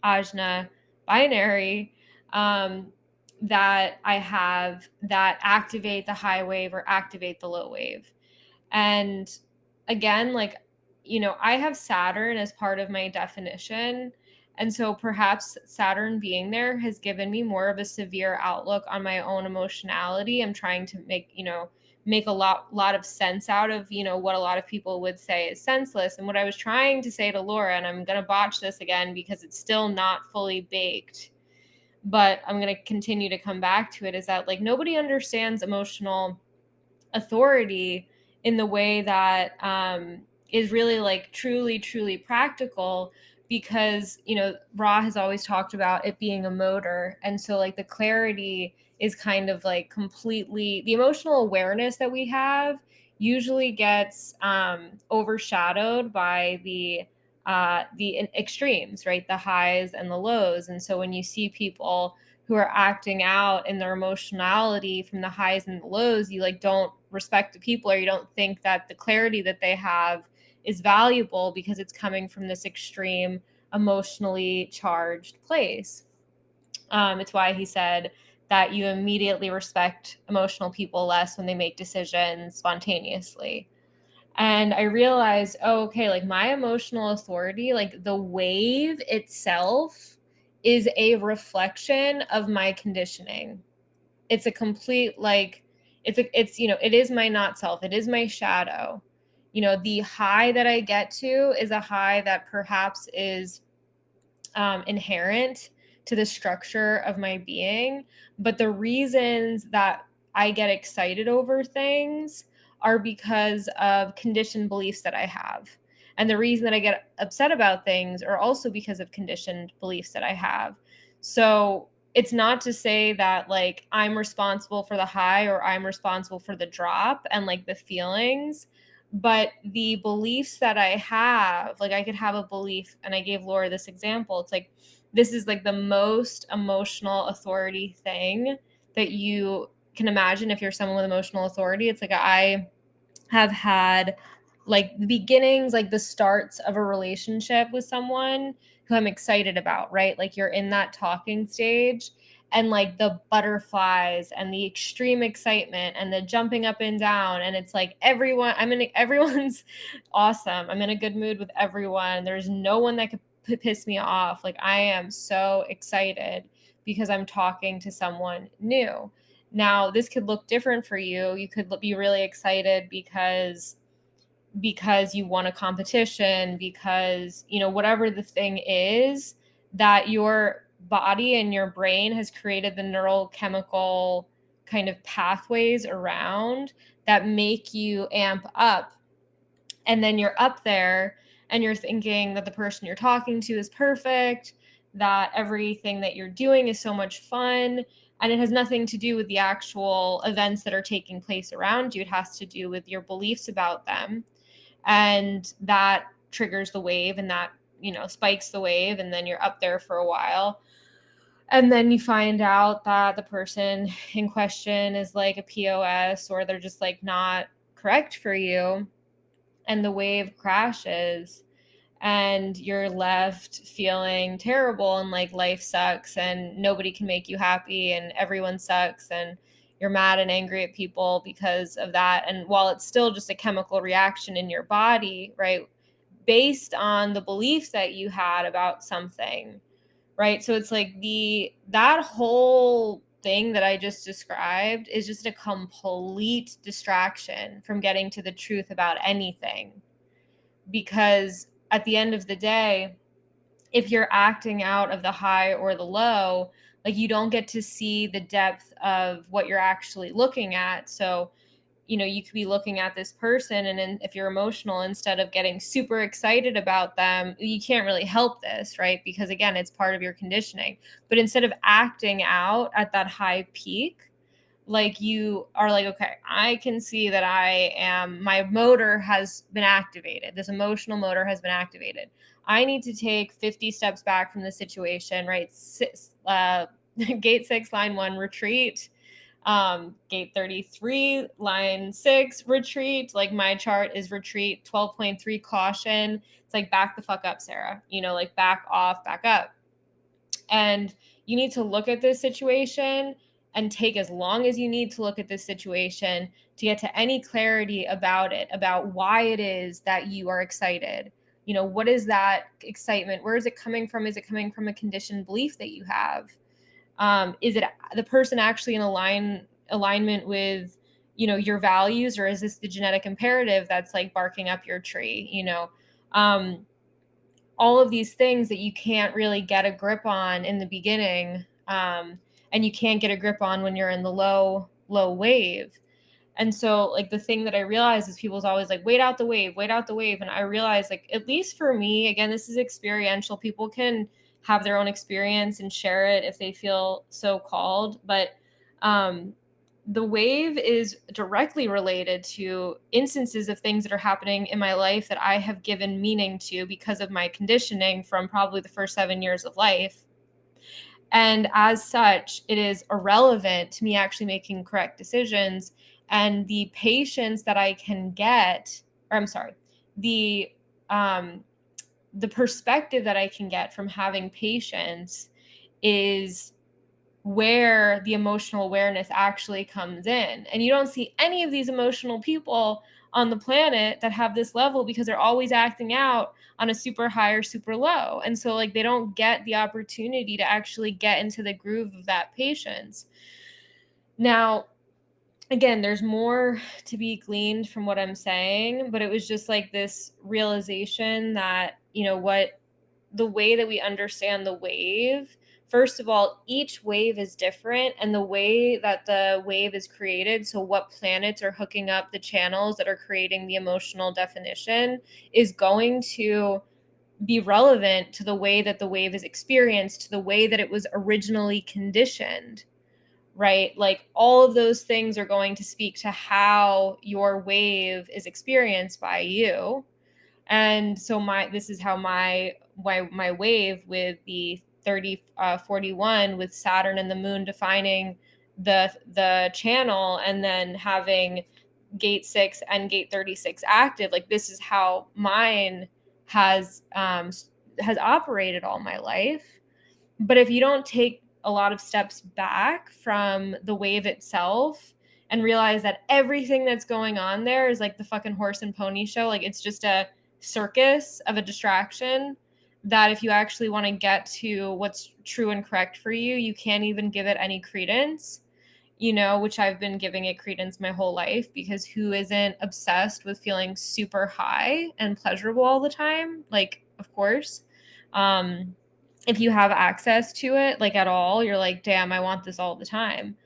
[SPEAKER 1] ajna binary, that I have that activate the high wave or activate the low wave. And again, like, I have Saturn as part of my definition. And so perhaps Saturn being there has given me more of a severe outlook on my own emotionality. I'm trying to make a lot of sense out of, what a lot of people would say is senseless. And what I was trying to say to Lora, and I'm going to botch this again because it's still not fully baked, but I'm going to continue to come back to it, is that like nobody understands emotional authority in the way that is really like truly practical, because Ra has always talked about it being a motor. And so like the clarity is kind of like completely, the emotional awareness that we have usually gets overshadowed by the extremes, right? The highs and the lows. And so when you see people who are acting out in their emotionality from the highs and the lows, you like don't respect the people, or you don't think that the clarity that they have is valuable because it's coming from this extreme emotionally charged place. It's why he said that you immediately respect emotional people less when they make decisions spontaneously. And I realized, okay, like my emotional authority, like the wave itself is a reflection of my conditioning. It's a complete, like, it is my not self. It is my shadow. the high that I get to is a high that perhaps is inherent to the structure of my being. But the reasons that I get excited over things are because of conditioned beliefs that I have. And the reason that I get upset about things are also because of conditioned beliefs that I have. So it's not to say that like I'm responsible for the high or I'm responsible for the drop and like the feelings, but the beliefs that I have, like I could have a belief, and I gave Laura this example. It's like, this is like the most emotional authority thing that you can imagine if you're someone with emotional authority. It's like I have had like the beginnings, like the starts of a relationship with someone who I'm excited about, right? Like you're in that talking stage and like the butterflies and the extreme excitement and the jumping up and down. And it's like everyone's awesome. I'm in a good mood with everyone. There's no one that could piss me off. Like I am so excited because I'm talking to someone new. Now, this could look different for you. You could be really excited because you won a competition, because, whatever the thing is that your body and your brain has created the neurochemical kind of pathways around that make you amp up. And then you're up there and you're thinking that the person you're talking to is perfect, that everything that you're doing is so much fun. And it has nothing to do with the actual events that are taking place around you. It has to do with your beliefs about them. And that triggers the wave, and that, spikes the wave. And then you're up there for a while. And then you find out that the person in question is like a POS, or they're just like not correct for you. And the wave crashes and you're left feeling terrible and like life sucks and nobody can make you happy and everyone sucks and you're mad and angry at people because of that. And while it's still just a chemical reaction in your body, right, based on the beliefs that you had about something, right? So it's like that whole thing that I just described is just a complete distraction from getting to the truth about anything. Because at the end of the day, if you're acting out of the high or the low, like you don't get to see the depth of what you're actually looking at. So, you could be looking at this person, and then if you're emotional, instead of getting super excited about them, you can't really help this, right? Because again, it's part of your conditioning. But instead of acting out at that high peak, like you are like, okay, I can see that my motor has been activated. This emotional motor has been activated. I need to take 50 steps back from the situation, right? Gate 6, line 1, retreat. Gate 33, line 6, retreat. Like my chart is retreat. 12.3, caution. It's like back the fuck up, Sarah. Like back off, back up. And you need to look at this situation and take as long as you need to look at this situation to get to any clarity about it, about why it is that you are excited. What is that excitement? Where is it coming from? Is it coming from a conditioned belief that you have? Is it the person actually in alignment with, your values, or is this the genetic imperative that's like barking up your tree? All of these things that you can't really get a grip on in the beginning. And you can't get a grip on when you're in the low wave. And so like the thing that I realized is people's always like, wait out the wave. And I realized, like, at least for me, again, this is experiential. People can have their own experience and share it if they feel so called. But the wave is directly related to instances of things that are happening in my life that I have given meaning to because of my conditioning from probably the first 7 years of life. And as such, it is irrelevant to me actually making correct decisions. And the patience that I can get, or I'm sorry, the perspective that I can get from having patience is where the emotional awareness actually comes in. And you don't see any of these emotional people on the planet that have this level because they're always acting out on a super high or super low. And so like they don't get the opportunity to actually get into the groove of that patience. Now, again, there's more to be gleaned from what I'm saying, but it was just like this realization that, what the way that we understand the wave, first of all, each wave is different, and the way that the wave is created, so what planets are hooking up the channels that are creating the emotional definition, is going to be relevant to the way that the wave is experienced, to the way that it was originally conditioned, right? Like all of those things are going to speak to how your wave is experienced by you. And so this is how my wave with the 41 with Saturn and the moon defining the channel, and then having gate 6 and gate 36 active, like this is how mine has operated all my life. But if you don't take a lot of steps back from the wave itself and realize that everything that's going on there is like the fucking horse and pony show, like it's just a circus of a distraction, that if you actually want to get to what's true and correct for you, you can't even give it any credence, which I've been giving it credence my whole life, because who isn't obsessed with feeling super high and pleasurable all the time? Like, of course. If you have access to it, like at all, you're like, damn, I want this all the time.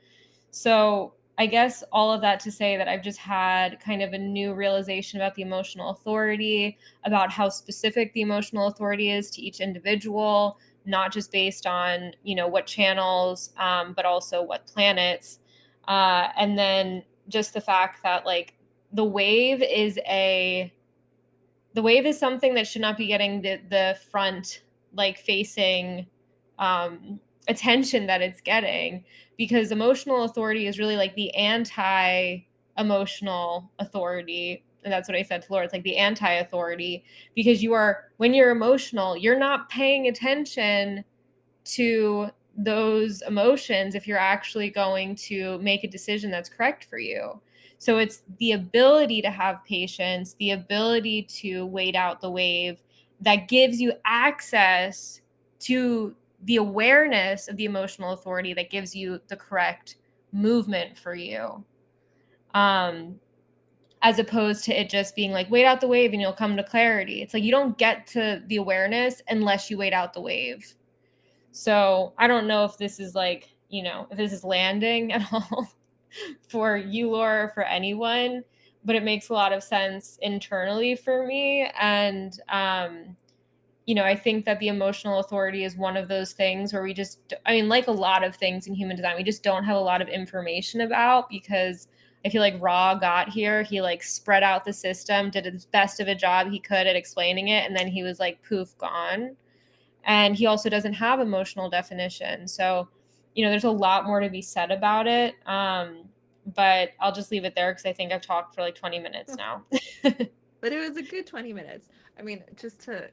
[SPEAKER 1] So I guess all of that to say that I've just had kind of a new realization about the emotional authority, about how specific the emotional authority is to each individual, not just based on, what channels, but also what planets. And then just the fact that like the wave is something that should not be getting the front, like facing attention that it's getting, because emotional authority is really like the anti-emotional authority. And that's what I said to Laura. It's like the anti-authority, because when you're emotional, you're not paying attention to those emotions if you're actually going to make a decision that's correct for you. So it's the ability to have patience, the ability to wait out the wave, that gives you access to the awareness of the emotional authority, that gives you the correct movement for you. As opposed to it just being like, wait out the wave and you'll come to clarity. It's like you don't get to the awareness unless you wait out the wave. So I don't know if this is like, if this is landing at all for you, Laura, or for anyone, but it makes a lot of sense internally for me. And, I think that the emotional authority is one of those things where like a lot of things in human design, we just don't have a lot of information about, because I feel like Ra got here, he like spread out the system, did as best of a job he could at explaining it, and then he was like, poof, gone. And he also doesn't have emotional definition. So, there's a lot more to be said about it. But I'll just leave it there because I think I've talked for like 20 minutes now.
[SPEAKER 2] But it was a good 20 minutes. I mean, just to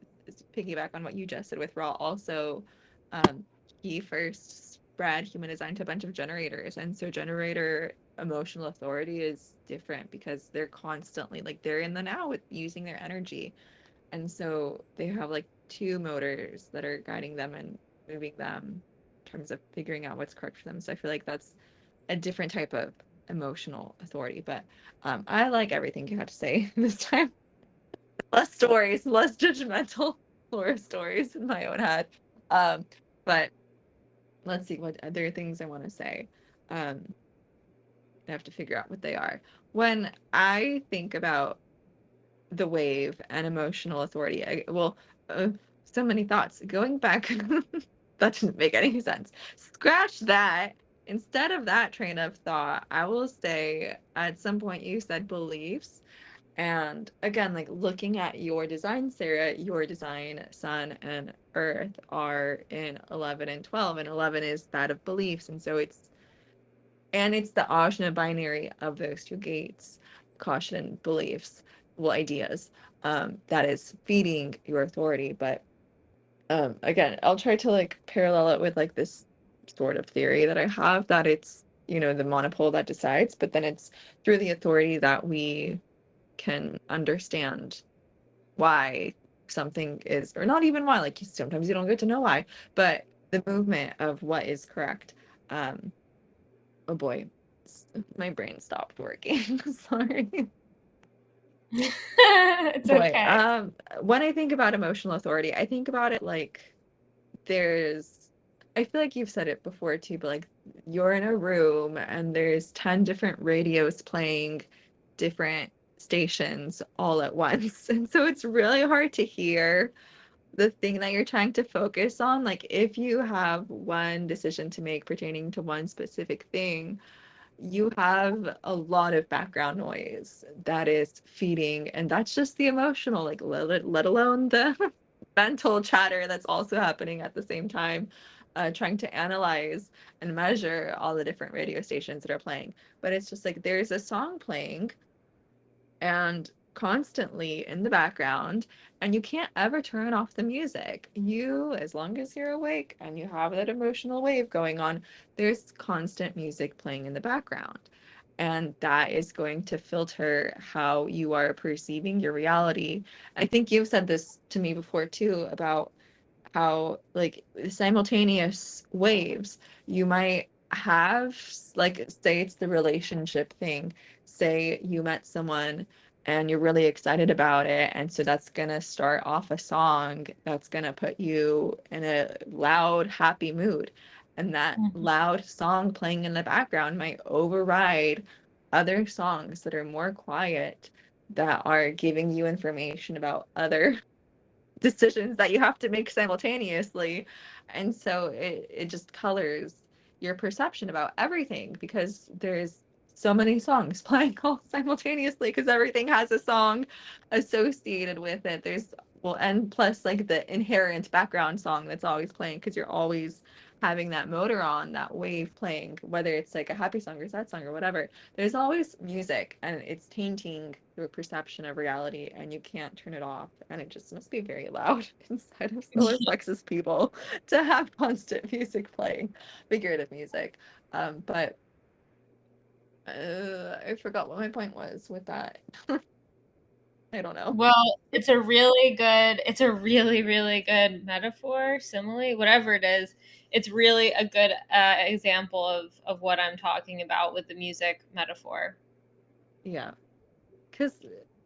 [SPEAKER 2] piggyback on what you just said with Raw, also, he first spread human design to a bunch of generators. And so generator emotional authority is different because they're constantly, like, they're in the now with using their energy. And so they have like two motors that are guiding them and moving them in terms of figuring out what's correct for them. So I feel like that's a different type of emotional authority. But I like everything you had to say this time. Less stories, less judgmental horror stories in my own head. But let's see what other things I want to say. I have to figure out what they are. When I think about the wave and emotional authority, so many thoughts going back. That didn't make any sense. Scratch that. Instead of that train of thought, I will say at some point you said beliefs. And again, like looking at your design, Sarah, your design, Sun and Earth are in 11 and 12, and 11 is that of beliefs. And so it's the Ajna binary of those two gates, caution, beliefs, well, ideas, that is feeding your authority. But again, I'll try to like parallel it with like this sort of theory that I have, that it's, the monopole that decides, but then it's through the authority that we can understand why something is, or not even why, like sometimes you don't get to know why, but the movement of what is correct. Oh boy. My brain stopped working. Sorry.
[SPEAKER 1] It's
[SPEAKER 2] Boy,
[SPEAKER 1] okay.
[SPEAKER 2] when I think about emotional authority, I think about it like there's, I feel like you've said it before too, but like you're in a room and there's 10 different radios playing different stations all at once. And so it's really hard to hear the thing that you're trying to focus on. Like if you have one decision to make pertaining to one specific thing, you have a lot of background noise that is feeding, and that's just the emotional, like let alone the mental chatter that's also happening at the same time, trying to analyze and measure all the different radio stations that are playing. But it's just like there's a song playing and constantly in the background, and you can't ever turn off the music. You, as long as you're awake and you have that emotional wave going on, there's constant music playing in the background, and that is going to filter how you are perceiving your reality. I think you've said this to me before too, about how like simultaneous waves you might have, like say it's the relationship thing, say you met someone and you're really excited about it, and so that's gonna start off a song that's gonna put you in a loud happy mood, and that
[SPEAKER 1] Mhm.
[SPEAKER 2] loud song playing in the background might override other songs that are more quiet, that are giving you information about other decisions that you have to make simultaneously. And so it just colors your perception about everything, because there's so many songs playing all simultaneously, because everything has a song associated with it. There's, well, and plus like the inherent background song that's always playing, because you're always having that motor on, that wave playing, whether it's like a happy song or sad song or whatever. There's always music, and it's tainting your perception of reality, and you can't turn it off. And it just must be very loud inside of solar plexus people to have constant music playing, figurative music. But I forgot what my point was with that. I don't know.
[SPEAKER 1] Well, it's a really good, it's a really, really good metaphor, simile, whatever it is. It's really a good example of what I'm talking about with the music metaphor.
[SPEAKER 2] Yeah. Because,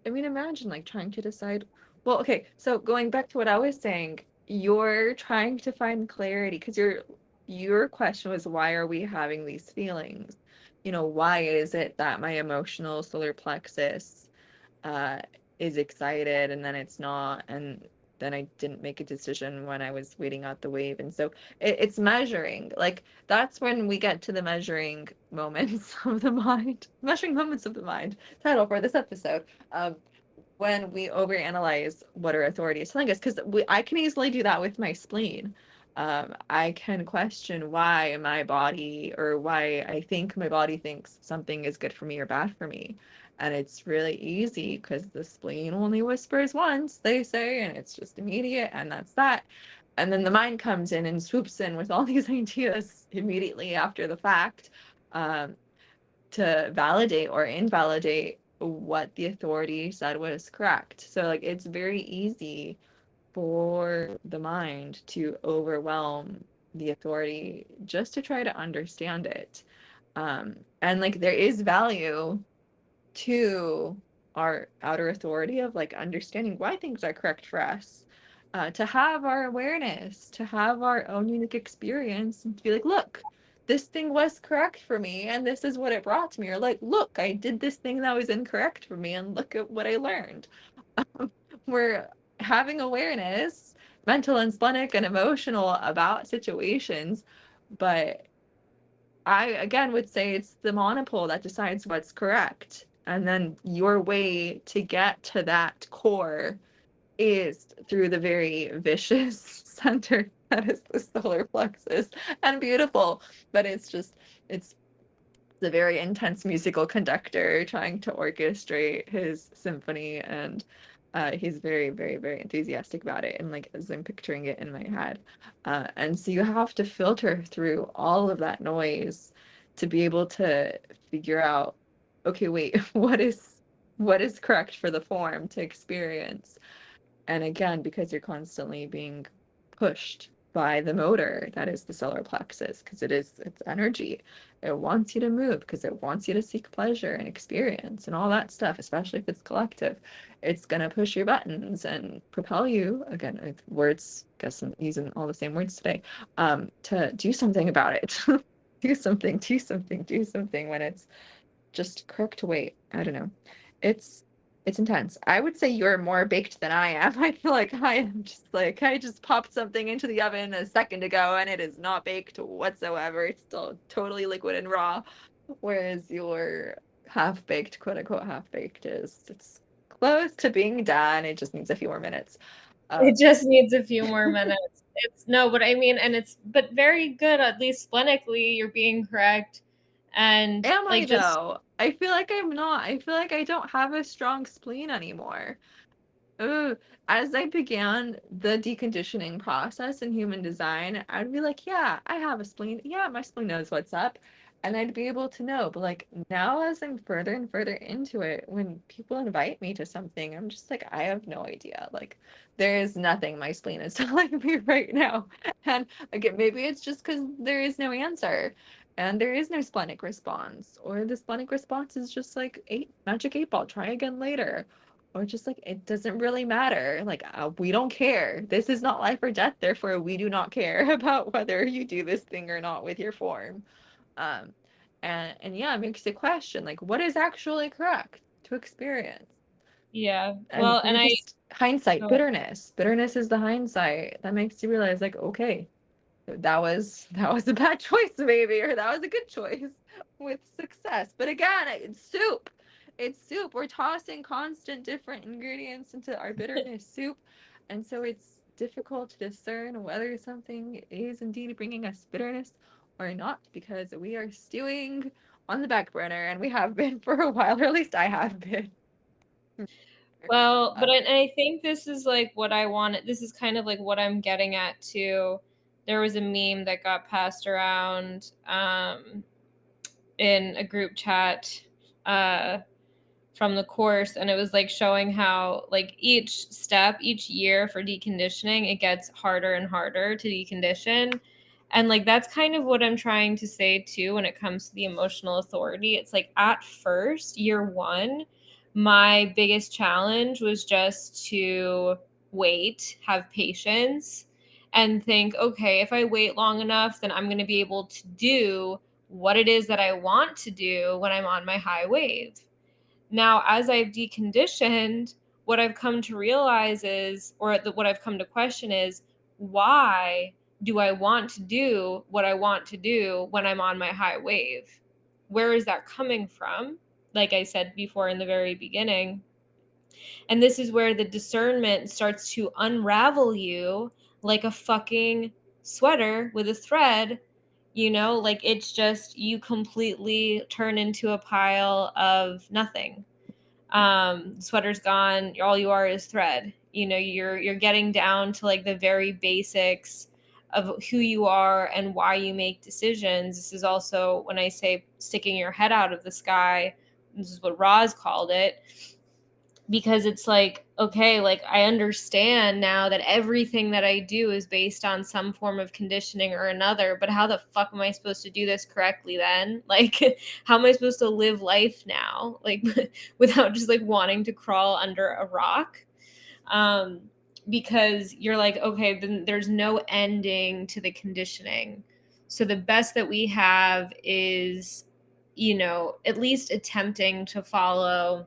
[SPEAKER 2] I mean, imagine like trying to decide. Well, okay, so going back to what I was saying, you're trying to find clarity because your question was, why are we having these feelings? You know, why is it that my emotional solar plexus uh is excited and then it's not, and then I didn't make a decision when I was waiting out the wave. And so it's measuring, like that's when we get to the measuring moments of the mind, measuring moments of the mind, title for this episode. When we overanalyze what our authority is telling us, because I can easily do that with my spleen. I can question why my body, or why I think my body thinks something is good for me or bad for me. And it's really easy because the spleen only whispers once, they say, and it's just immediate, and that's that. And then the mind comes in and swoops in with all these ideas immediately after the fact, um, to validate or invalidate what the authority said was correct. So like it's very easy for the mind to overwhelm the authority just to try to understand it. And like there is value to our outer authority of like understanding why things are correct for us, to have our awareness, to have our own unique experience, and to be like, look, this thing was correct for me, and this is what it brought to me. Or like, look, I did this thing that was incorrect for me, and look at what I learned. We're having awareness, mental and splenic and emotional, about situations, but I again would say it's the monopole that decides what's correct. And then your way to get to that core is through the very vicious center that is the solar plexus. And beautiful, but it's the very intense musical conductor trying to orchestrate his symphony, and he's very, very, very enthusiastic about it, and like as I'm picturing it in my head. And so you have to filter through all of that noise to be able to figure out, okay, wait, what is correct for the form to experience. And again, because you're constantly being pushed by the motor that is the solar plexus, because it's energy. It wants you to move because it wants you to seek pleasure and experience and all that stuff, especially if it's collective. It's going to push your buttons and propel you, again, words, guess I'm using all the same words today, to do something about it. Do something, do something, do something when it's just correct weight. I don't know. It's it's intense. I would say you're more baked than I am. I feel like I am just like I just popped something into the oven a second ago and it is not baked whatsoever. It's still totally liquid and raw. Whereas your half baked, quote unquote half baked is it's close to being done. It just needs a few more minutes.
[SPEAKER 1] It just needs a few more minutes. It's no, but I mean, and it's but very good, at least splenically, you're being correct. And
[SPEAKER 2] Am I
[SPEAKER 1] like just
[SPEAKER 2] though? I feel like I'm not. I feel like I don't have a strong spleen anymore. Ooh, as I began the deconditioning process in human design, I'd be like, yeah, I have a spleen. Yeah, my spleen knows what's up. And I'd be able to know. But like now, as I'm further and further into it, when people invite me to something, I'm just like, I have no idea. Like, there is nothing my spleen is telling me right now. And again, maybe it's just because there is no answer and there is no splenic response, or the splenic response is just like magic 8 ball, try again later, or just like it doesn't really matter, like we don't care, this is not life or death, therefore we do not care about whether you do this thing or not with your form. um and yeah, it makes you question like what is actually correct to experience.
[SPEAKER 1] yeah.
[SPEAKER 2] And
[SPEAKER 1] Well, and
[SPEAKER 2] you're
[SPEAKER 1] I
[SPEAKER 2] just hindsight,
[SPEAKER 1] go
[SPEAKER 2] bitterness is the hindsight that makes you realize like, okay, that was a bad choice maybe, or that was a good choice with success. But again, it's soup. We're tossing constant different ingredients into our bitterness soup, and so it's difficult to discern whether something is indeed bringing us bitterness or not, because we are stewing on the back burner, and we have been for a while, or at least I have been.
[SPEAKER 1] well,
[SPEAKER 2] uh,
[SPEAKER 1] but I think this is like what I wanted. This is kind of like what I'm getting at too. There was a meme that got passed around in a group chat uh from the course, and it was like showing how like each step each year for deconditioning, it gets harder and harder to decondition. And like that's kind of what I'm trying to say too when it comes to the emotional authority. It's like at first, year one, my biggest challenge was just to wait, have patience, and think, okay, if I wait long enough, then I'm going to be able to do what it is that I want to do when I'm on my high wave. Now, as I've deconditioned, what I've come to realize is, what I've come to question is, why do I want to do what I want to do when I'm on my high wave? Where is that coming from? Like I said before in the very beginning. And this is where the discernment starts to unravel you like a fucking sweater with a thread. Like it's just you completely turn into a pile of nothing. Sweater's gone, all you are is thread. You're getting down to like the very basics of who you are and why you make decisions. This is also when I say sticking your head out of the sky. This is what Roz called it, because it's like, okay, like I understand now that everything that I do is based on some form of conditioning or another, but how the fuck am I supposed to do this correctly then? Like, how am I supposed to live life now? Like, without just like wanting to crawl under a rock? Um, because you're like, okay, then there's no ending to the conditioning. So the best that we have is, at least attempting to follow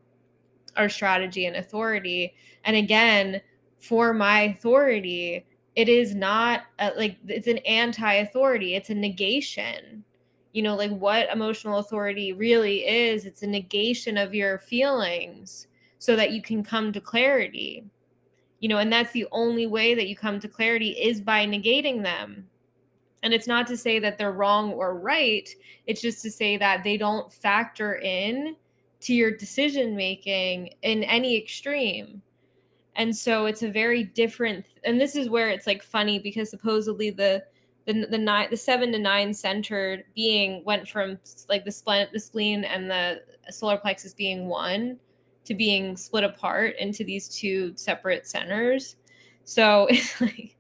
[SPEAKER 1] our strategy and authority. And again, for my authority, it is not like it's an anti-authority, it's a negation. Like what emotional authority really is, it's a negation of your feelings so that you can come to clarity. And that's the only way that you come to clarity, is by negating them. And it's not to say that they're wrong or right. It's just to say that they don't factor in to your decision making in any extreme. And so it's a very different, and this is where it's like funny, because supposedly the 7 to 9 centered being went from like the spleen and the solar plexus being one to being split apart into these two separate centers. So it's like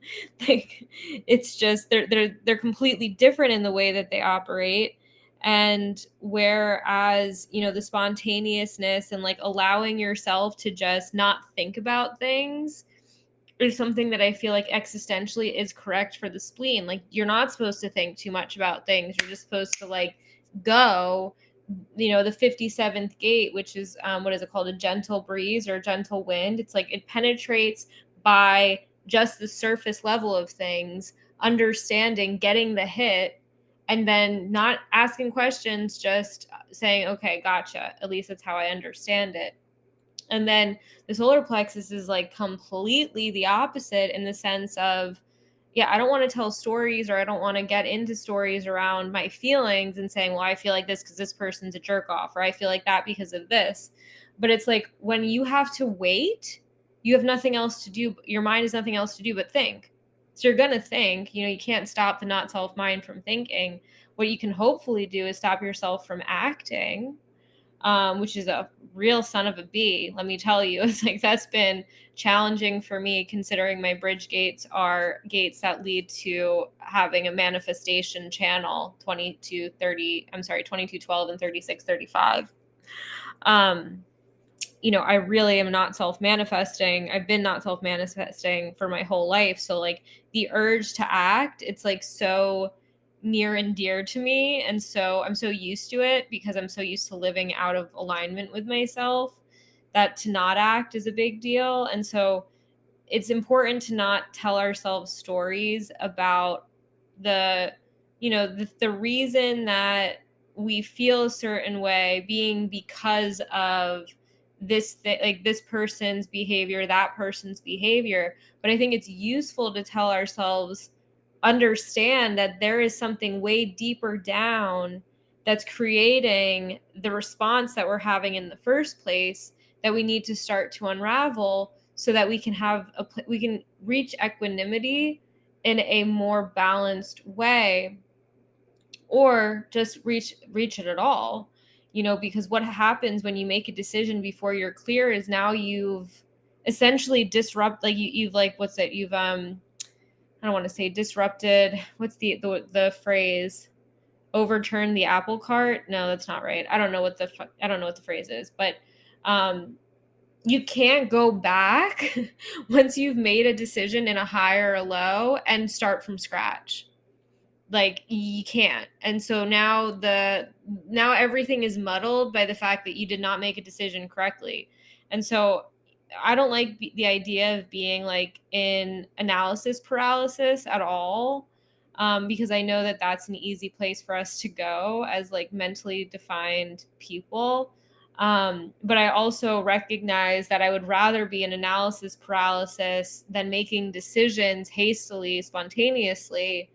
[SPEAKER 1] it's just they're completely different in the way that they operate. And whereas, you know, the spontaneousness and like allowing yourself to just not think about things is something that I feel like existentially is correct for the spleen. Like, you're not supposed to think too much about things. You're just supposed to like go, you know, the 57th gate, which is what is it called, a gentle breeze or a gentle wind. It's like it penetrates by just the surface level of things, understanding, getting the hit, and then not asking questions, just saying, okay, gotcha, at least that's how I understand it. And then the solar plexus is like completely the opposite, in the sense of, yeah, I don't want to tell stories, or I don't want to get into stories around my feelings and saying, well, I feel like this because this person's a jerk off, or I feel like that because of this. But it's like when you have to wait, you have nothing else to do. Your mind has nothing else to do but think. So you're going to think, you know, you can't stop the not self mind from thinking. What you can hopefully do is stop yourself from acting, which is a real son of a bee, let me tell you. It's like that's been challenging for me, considering my bridge gates are gates that lead to having a manifestation channel 2212 and 3635. You know, I really am not self-manifesting. I've been not self-manifesting for my whole life. So like the urge to act, it's like so near and dear to me. And so I'm so used to it, because I'm so used to living out of alignment with myself, that to not act is a big deal. And so it's important to not tell ourselves stories about the, you know, the reason that we feel a certain way being because of like this person's behavior, that person's behavior. But I think it's useful to tell ourselves, understand that there is something way deeper down that's creating the response that we're having in the first place, that we need to start to unravel, so that we can we can reach equanimity in a more balanced way, or just reach it at all. You know, because what happens when you make a decision before you're clear is now you've essentially like you've like, what's it, you've I don't want to say disrupted, what's the phrase, overturned the apple cart. No, that's not right. I don't know what the phrase is, but you can't go back once you've made a decision in a high or a low and start from scratch. Like, you can't. And so now everything is muddled by the fact that you did not make a decision correctly. And so I don't like the idea of being like in analysis paralysis at all, because I know that that's an easy place for us to go as like mentally defined people. But I also recognize that I would rather be in analysis paralysis than making decisions hastily, spontaneously,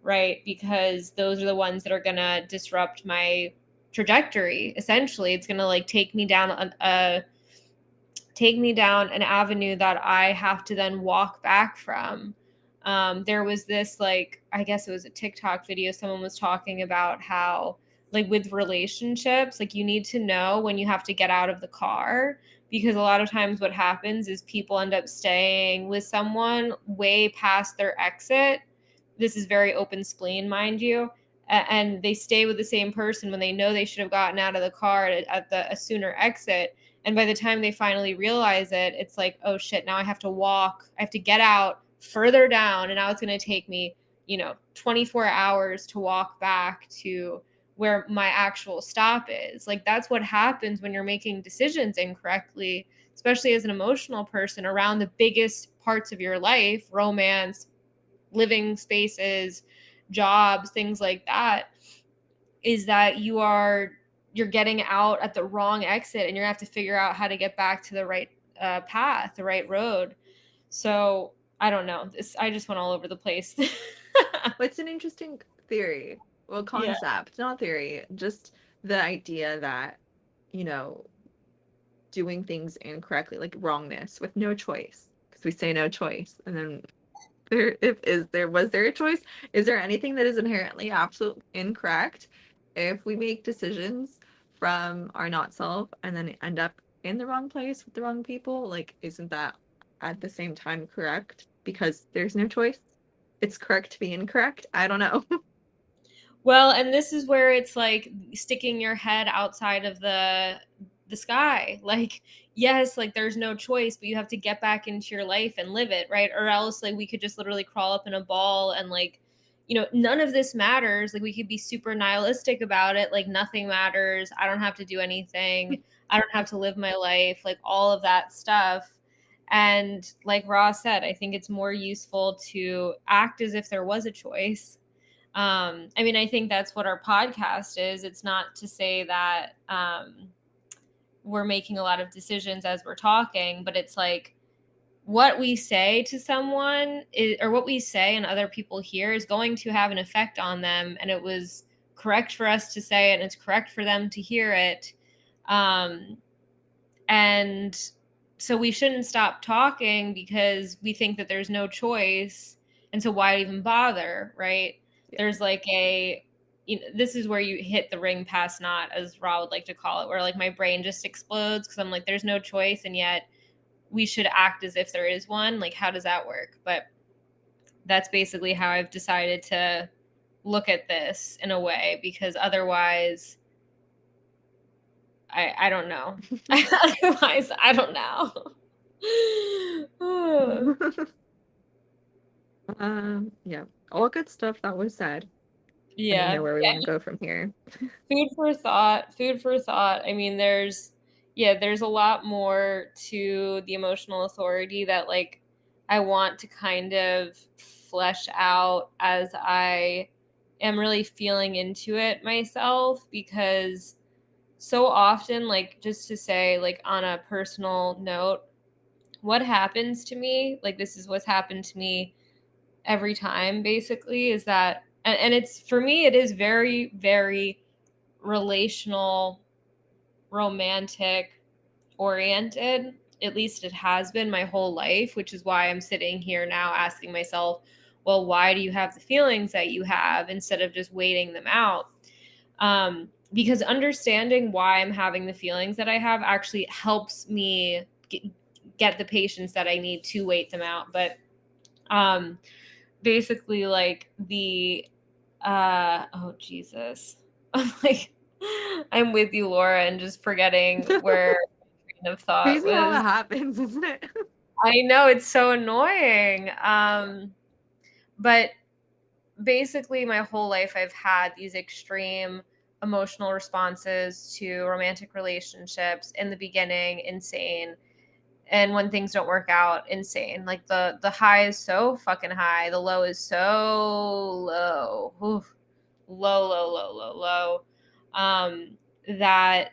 [SPEAKER 1] right? Because those are the ones that are going to disrupt my trajectory. Essentially, it's going to like take me down an avenue that I have to then walk back from. There was this, like, I guess it was a TikTok video. Someone was talking about how, like, with relationships, like, you need to know when you have to get out of the car, because a lot of times what happens is people end up staying with someone way past their exit. This is very open spleen, mind you. And they stay with the same person when they know they should have gotten out of the car at a sooner exit. And by the time they finally realize it, it's like, oh shit, now I have to walk. I have to get out further down. And now it's going to take me, 24 hours to walk back to where my actual stop is. Like, that's what happens when you're making decisions incorrectly, especially as an emotional person around the biggest parts of your life, romance, living spaces, jobs, things like that, is that you're getting out at the wrong exit, and you're gonna have to figure out how to get back to the right path, the right road. So I don't know. I just went all over the place.
[SPEAKER 2] What's an interesting theory? Well,
[SPEAKER 1] Yeah.
[SPEAKER 2] concept, not theory, just the idea that, you know, doing things incorrectly, like wrongness with no choice, because we say no choice. And then was there a choice? Is there anything that is inherently absolutely incorrect if we make decisions from our not self and then end up in the wrong place with the wrong people? Like, isn't that at the same time correct? because there's no choice. It's correct to be incorrect. I don't know.
[SPEAKER 1] Well, and this is where it's like sticking your head outside of the sky. Like, yes, like there's no choice, but you have to get back into your life and live it, right? Or else like we could just literally crawl up in a ball and like, you know, none of this matters. Like we could be super nihilistic about it, like nothing matters. I don't have to do anything. I don't have to live my life, like all of that stuff. And like Ross said, I think it's more useful to act as if there was a choice. I mean, I think that's what our podcast is. It's not to say that we're making a lot of decisions as we're talking, but it's like what we say to someone is, or what we say and other people hear is going to have an effect on them. And it was correct for us to say it, and it's correct for them to hear it. And so we shouldn't stop talking because we think that there's no choice. And so why even bother, right? There's like this is where you hit the ring past knot, as Ra would like to call it, where like my brain just explodes because I'm like, there's no choice, and yet we should act as if there is one. Like, how does that work? But that's basically how I've decided to look at this in a way, because otherwise I don't know. Otherwise, I don't know.
[SPEAKER 2] Yeah, all good stuff that was said.
[SPEAKER 1] Yeah.
[SPEAKER 2] I don't know where we want to go from here.
[SPEAKER 1] Food for thought. Food for thought. I mean, there's a lot more to the emotional authority that like I want to kind of flesh out as I am really feeling into it myself, because so often, like, just to say, like, on a personal note, what happens to me, like, this is what's happened to me every time, basically, is that, and it's, for me, it is very, very relational, romantic oriented. At least it has been my whole life, which is why I'm sitting here now asking myself, well, why do you have the feelings that you have instead of just waiting them out? Because understanding why I'm having the feelings that I have actually helps me get the patience that I need to wait them out. But basically, like oh Jesus, I'm like, I'm with you, Laura, and just forgetting where train of thought
[SPEAKER 2] Crazy
[SPEAKER 1] was.
[SPEAKER 2] how that happens, isn't it?
[SPEAKER 1] I know, it's so annoying. But basically my whole life I've had these extreme emotional responses to romantic relationships. In the beginning, insane. And when things don't work out, insane. Like the high is so fucking high, the low is so low. Oof. Low. That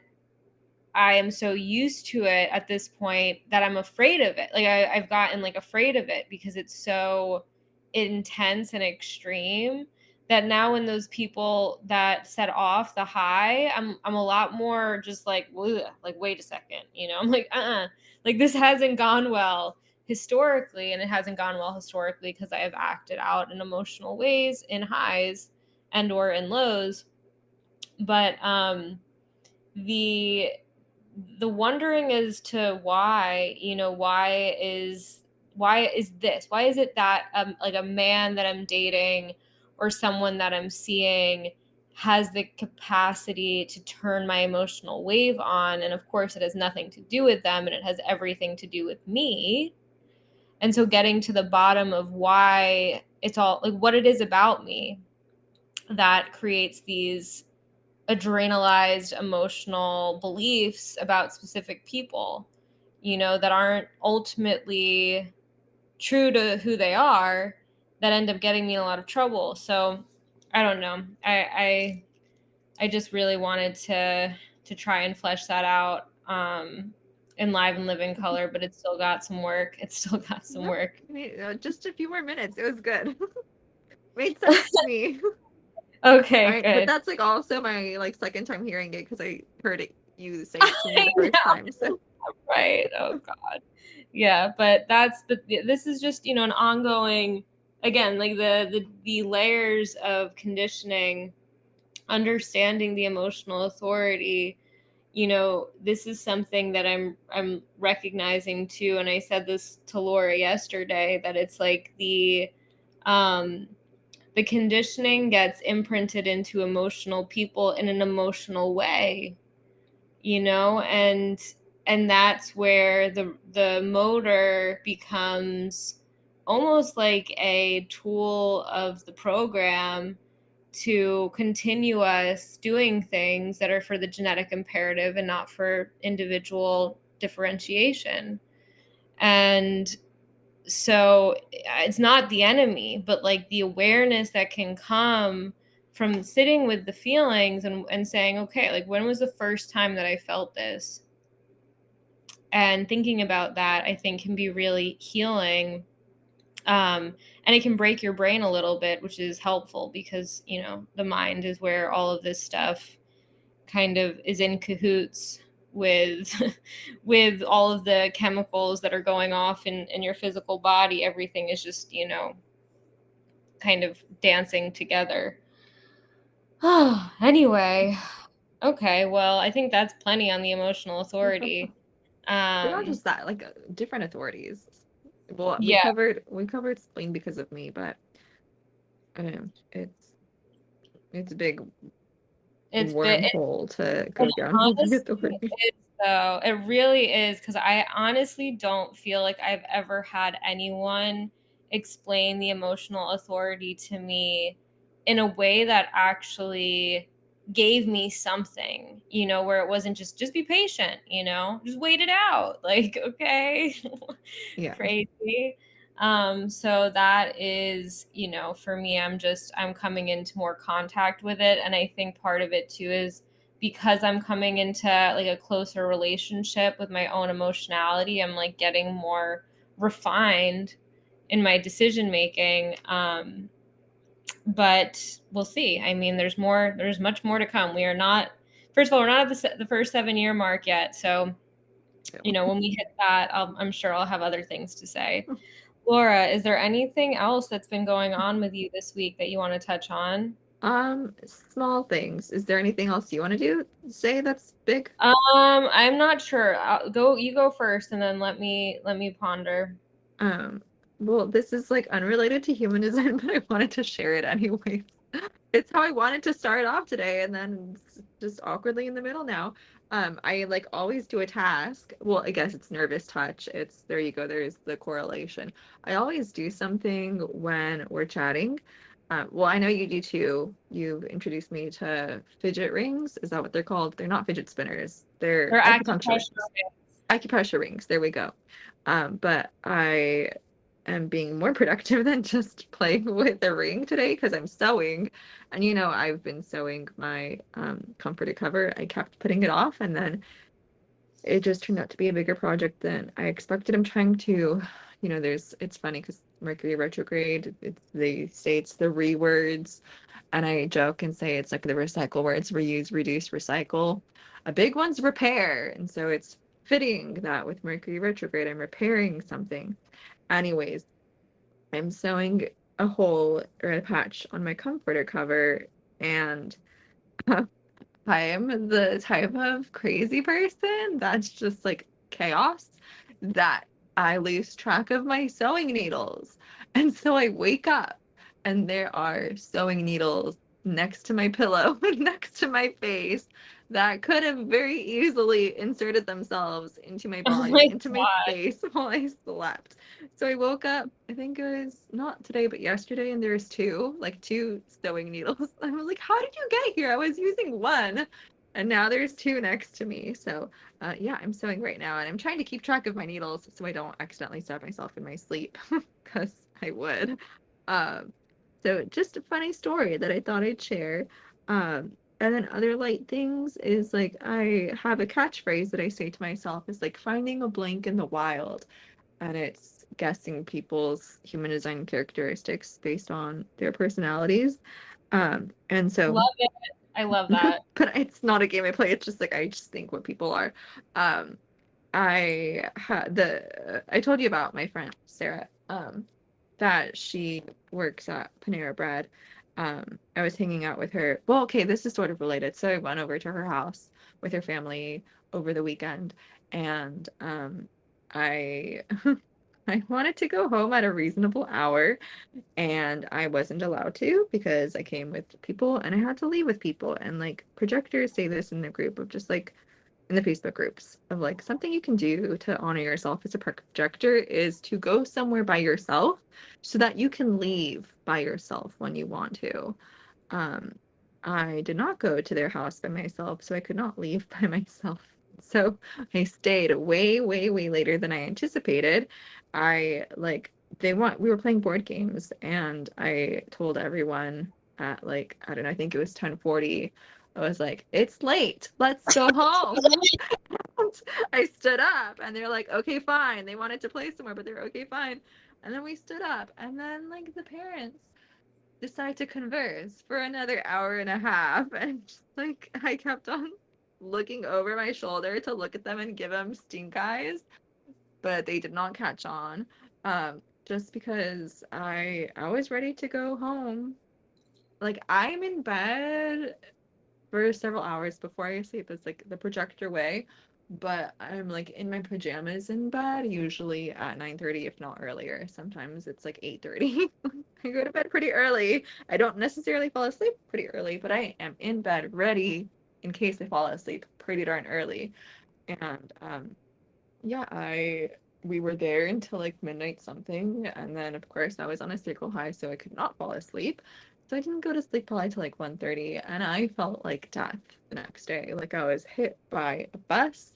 [SPEAKER 1] I am so used to it at this point that I'm afraid of it. Like I've gotten like afraid of it because it's so intense and extreme that now when those people that set off the high, I'm a lot more just like, ugh, like, wait a second, you know, I'm like, like this hasn't gone well historically, and it hasn't gone well historically because I have acted out in emotional ways in highs and or in lows. But the wondering as to why, you know, why is this, why is it that like a man that I'm dating or someone that I'm seeing has the capacity to turn my emotional wave on? And of course it has nothing to do with them, and it has everything to do with me. And so getting to the bottom of why it's all like what it is about me that creates these adrenalized emotional beliefs about specific people, you know, that aren't ultimately true to who they are, that end up getting me in a lot of trouble. So I don't know. I just really wanted to try and flesh that out in live and living color, but it's still got some work. Work.
[SPEAKER 2] I mean, just a few more minutes. It was good. Made sense to me.
[SPEAKER 1] Okay,
[SPEAKER 2] all right,
[SPEAKER 1] good.
[SPEAKER 2] But that's like also my like second time hearing it because I heard it you say it to me the first time. So
[SPEAKER 1] right. Oh God. Yeah, but this is just, you know, an ongoing, again, like the layers of conditioning, understanding the emotional authority, this is something that I'm recognizing too. And I said this to Lora yesterday, that it's like the conditioning gets imprinted into emotional people in an emotional way, and that's where the motor becomes almost like a tool of the program to continue us doing things that are for the genetic imperative and not for individual differentiation. And so it's not the enemy, but like the awareness that can come from sitting with the feelings and saying, okay, like when was the first time that I felt this? And thinking about that, I think, can be really healing. And it can break your brain a little bit, which is helpful because, the mind is where all of this stuff kind of is in cahoots with with all of the chemicals that are going off in your physical body. Everything is just, kind of dancing together. Oh, anyway. Okay, well, I think that's plenty on the emotional authority.
[SPEAKER 2] But not just that, like different authorities. Well, we
[SPEAKER 1] Yeah,
[SPEAKER 2] covered spleen because of me, but it's a big
[SPEAKER 1] it's been
[SPEAKER 2] wormhole to
[SPEAKER 1] it
[SPEAKER 2] go down with the
[SPEAKER 1] honestly
[SPEAKER 2] authority.
[SPEAKER 1] is, though. It really is, because I honestly don't feel like I've ever had anyone explain the emotional authority to me in a way that actually gave me something, where it wasn't just be patient, just wait it out. Like, okay.
[SPEAKER 2] Yeah.
[SPEAKER 1] Crazy. So that is, for me, I'm coming into more contact with it. And I think part of it too is because I'm coming into like a closer relationship with my own emotionality. I'm like getting more refined in my decision making. But we'll see. I mean, there's much more to come. We are not, first of all, we're not at the first 7-year mark yet. So, when we hit that, I'm sure I'll have other things to say. Lora, is there anything else that's been going on with you this week that you want to touch on?
[SPEAKER 2] Small things. Is there anything else you want to say that's big?
[SPEAKER 1] I'm not sure. You go first, and then let me ponder.
[SPEAKER 2] Um, well, this is like unrelated to human design, but I wanted to share it anyways. It's how I wanted to start off today, and then it's just awkwardly in the middle now. I like always do a task. Well, I guess it's nervous touch. It's there you go, there's the correlation. I always do something when we're chatting. Well, I know you do too. You've introduced me to fidget rings. Is that what they're called? They're not fidget spinners. They're
[SPEAKER 1] Or
[SPEAKER 2] acupuncture
[SPEAKER 1] acupressure.
[SPEAKER 2] rings. Acupressure rings. There we go. But I am being more productive than just playing with the ring today because I'm sewing. And I've been sewing my comforter cover. I kept putting it off, and then it just turned out to be a bigger project than I expected. I'm trying to, it's funny because Mercury retrograde, they say it's the re-words, and I joke and say it's like the recycle words: reuse, reduce, recycle. A big one's repair. And so it's fitting that with Mercury retrograde, I'm repairing something. Anyways, I'm sewing a hole or a patch on my comforter cover, and I am the type of crazy person that's just like chaos, that I lose track of my sewing needles. And so I wake up and there are sewing needles next to my pillow, next to my face, that could have very easily inserted themselves into my
[SPEAKER 1] Oh
[SPEAKER 2] body,
[SPEAKER 1] my
[SPEAKER 2] into my
[SPEAKER 1] God.
[SPEAKER 2] face while I slept. So I woke up, I think it was not today, but yesterday, and there's two sewing needles. I was like, how did you get here? I was using one, and now there's two next to me. So yeah, I'm sewing right now, and I'm trying to keep track of my needles so I don't accidentally stab myself in my sleep, because I would. Um, so just a funny story that I thought I'd share. And then other light things is like I have a catchphrase that I say to myself is like finding a blank in the wild, and it's guessing people's human design characteristics based on their personalities. And so,
[SPEAKER 1] Love it. I love that.
[SPEAKER 2] but it's not a game I play. It's just like I just think what people are. Um, I told you about my friend Sarah, that she works at Panera Bread, I was hanging out with her. Well, okay, this is sort of related. So I went over to her house with her family over the weekend, and I I wanted to go home at a reasonable hour, and I wasn't allowed to because I came with people and I had to leave with people. And like projectors say this in the group of just like in the Facebook groups of like something you can do to honor yourself as a projector is to go somewhere by yourself so that you can leave by yourself when you want to. Um, I did not go to their house by myself, so I could not leave by myself. So I stayed way, way, way later than I anticipated. I like we were playing board games and I told everyone at like, I don't know, I think it was 10:40. I was like, it's late. Let's go home. I stood up and they're like, okay, fine. They wanted to play somewhere, but they're okay, fine. And then we stood up and then like the parents decide to converse for another hour and a half. And just like I kept on looking over my shoulder to look at them and give them stink eyes, but they did not catch on. Just because I was ready to go home. Like I'm in bed for several hours before I sleep. It's like the projector way, but I'm like in my pajamas in bed usually at 9:30 if not earlier. Sometimes it's like 8:30. I go to bed pretty early. I don't necessarily fall asleep pretty early, but I am in bed ready in case I fall asleep pretty darn early. And yeah, we were there until like midnight something, and then of course I was on a circle high, so I could not fall asleep. So I didn't go to sleep probably till like 1:30, and I felt like death the next day. Like I was hit by a bus,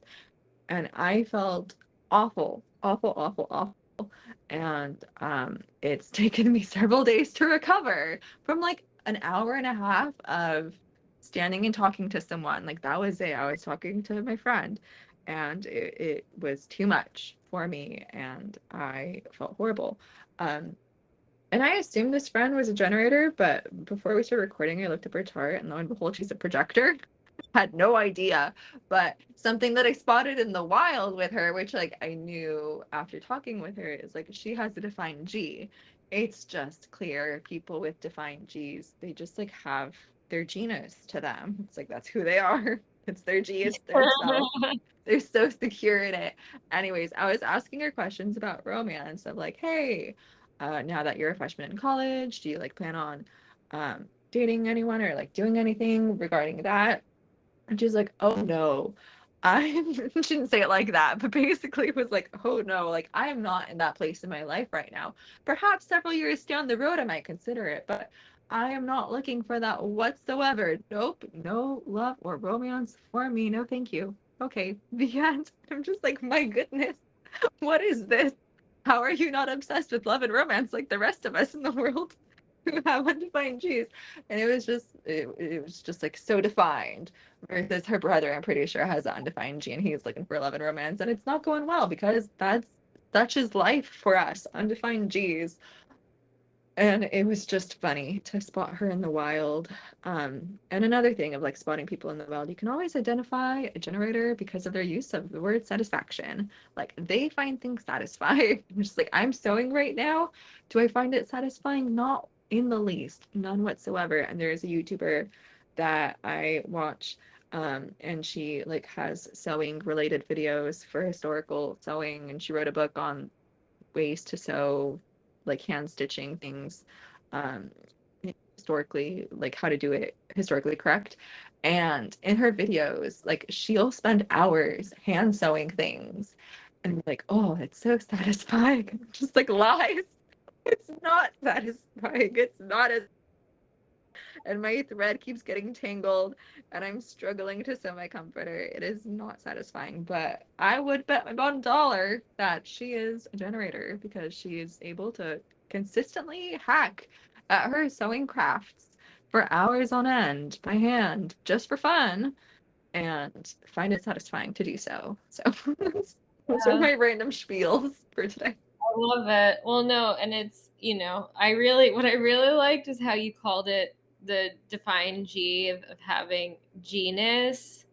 [SPEAKER 2] and I felt awful, awful, awful, awful. And it's taken me several days to recover from like an hour and a half of standing and talking to someone. Like that was it. I was talking to my friend, and it was too much for me, and I felt horrible. Um, and I assumed this friend was a generator, but before we started recording, I looked up her chart, and lo and behold, she's a projector. Had no idea, but something that I spotted in the wild with her, which like I knew after talking with her, is like she has a defined G. It's just clear people with defined Gs, they just like have their genus to them. It's like that's who they are. It's their G, it's their self. They're so secure in it. Anyways, I was asking her questions about romance of like, hey, now that you're a freshman in college, do you like plan on dating anyone or like doing anything regarding that? And she's like, oh no, I shouldn't say it like that, but basically it was like, oh no, like I am not in that place in my life right now. Perhaps several years down the road, I might consider it, but I am not looking for that whatsoever. Nope, no love or romance for me. No, thank you. Okay, the end. I'm just like, my goodness, what is this? How are you not obsessed with love and romance like the rest of us in the world who have undefined G's? And it was just like so defined versus her brother, I'm pretty sure, has an undefined G and he's looking for love and romance, and it's not going well because that's such is life for us, undefined G's. And it was just funny to spot her in the wild. And another thing of like spotting people in the wild, you can always identify a generator because of their use of the word satisfaction. Like they find things satisfying. I'm just like, I'm sewing right now. Do I find it satisfying? Not in the least, none whatsoever. And there's a YouTuber that I watch, and she like has sewing related videos for historical sewing, and she wrote a book on ways to sew, like hand stitching things, um historically, like how to do it historically correct. And in her videos, like she'll spend hours hand sewing things and be like, oh, it's so satisfying. Just like lies. It's not satisfying. It's not as, and my thread keeps getting tangled and I'm struggling to sew my comforter. It is not satisfying, but I would bet my bottom dollar that she is a generator because she is able to consistently hack at her sewing crafts for hours on end by hand just for fun and find it satisfying to do so. So those are
[SPEAKER 1] Yeah.
[SPEAKER 2] my random spiels for today.
[SPEAKER 1] I love it. Well, no, and it's, what I really liked is how you called it the defined G of having genus,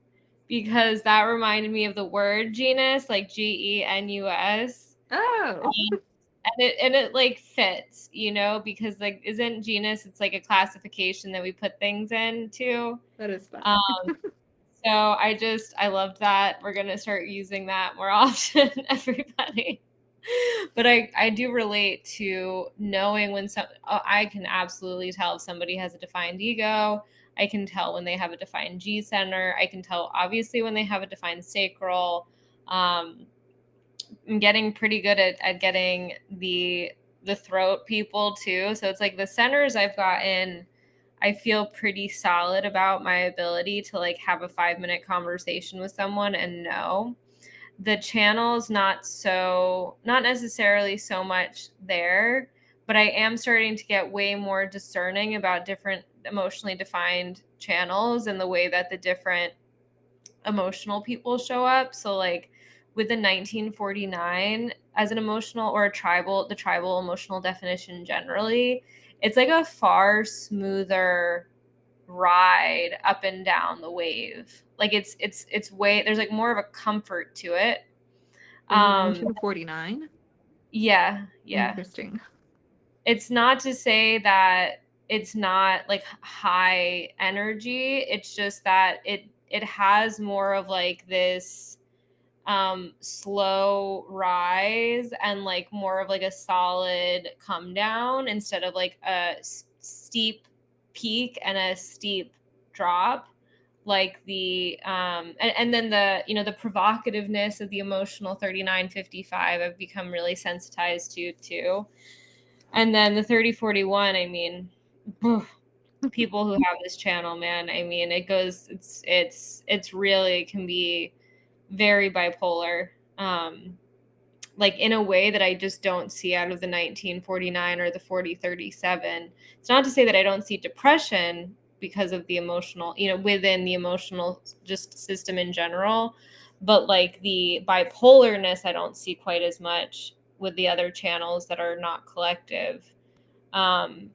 [SPEAKER 1] because that reminded me of the word genus, like GENUS.
[SPEAKER 2] Oh.
[SPEAKER 1] And it like fits, you know, because like isn't genus, it's like a classification that we put things into.
[SPEAKER 2] That is fun.
[SPEAKER 1] So I loved that. We're gonna start using that more often, everybody. But I do relate to knowing when I can absolutely tell if somebody has a defined ego. I can tell when they have a defined G center. I can tell obviously when they have a defined sacral. I'm getting pretty good at getting the throat people too. So it's like the centers I've gotten, I feel pretty solid about my ability to like have a 5-minute conversation with someone and know. The channels, not necessarily so much there, but I am starting to get way more discerning about different emotionally defined channels and the way that the different emotional people show up. So like with the 1949 as an emotional or the tribal emotional definition generally, it's like a far smoother ride up and down the wave. Like it's way, there's like more of a comfort to it.
[SPEAKER 2] The 1949?
[SPEAKER 1] Yeah.
[SPEAKER 2] Interesting.
[SPEAKER 1] It's not to say that it's not like high energy. It's just that it has more of like this slow rise and like more of like a solid come down instead of like a steep peak and a steep drop, like the and then the, you know, the provocativeness of the emotional 3955 I've become really sensitized to too. And then the 3041, I mean, people who have this channel, man, I mean, it goes, it's really can be very bipolar, like in a way that I just don't see out of the 1949 or the 4037. It's not to say that I don't see depression because of the emotional, you know, within the emotional just system in general, but like the bipolarness, I don't see quite as much with the other channels that are not collective. Um,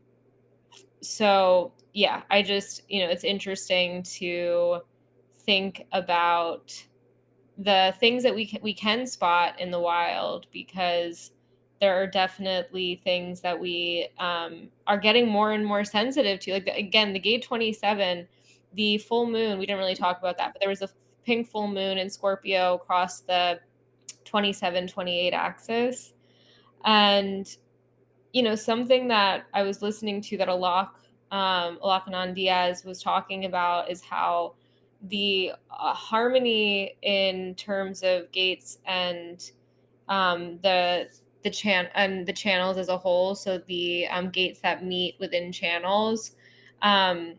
[SPEAKER 1] so yeah, I just, you know, it's interesting to think about the things that we can spot in the wild, because there are definitely things that we are getting more and more sensitive to. Like again, the gate 27, the full moon. We didn't really talk about that, but there was a pink full moon in Scorpio across the 27-28 axis, and you know, something that I was listening to that Alakanon Diaz was talking about is how the harmony in terms of gates and the channels as a whole. So the gates that meet within channels um,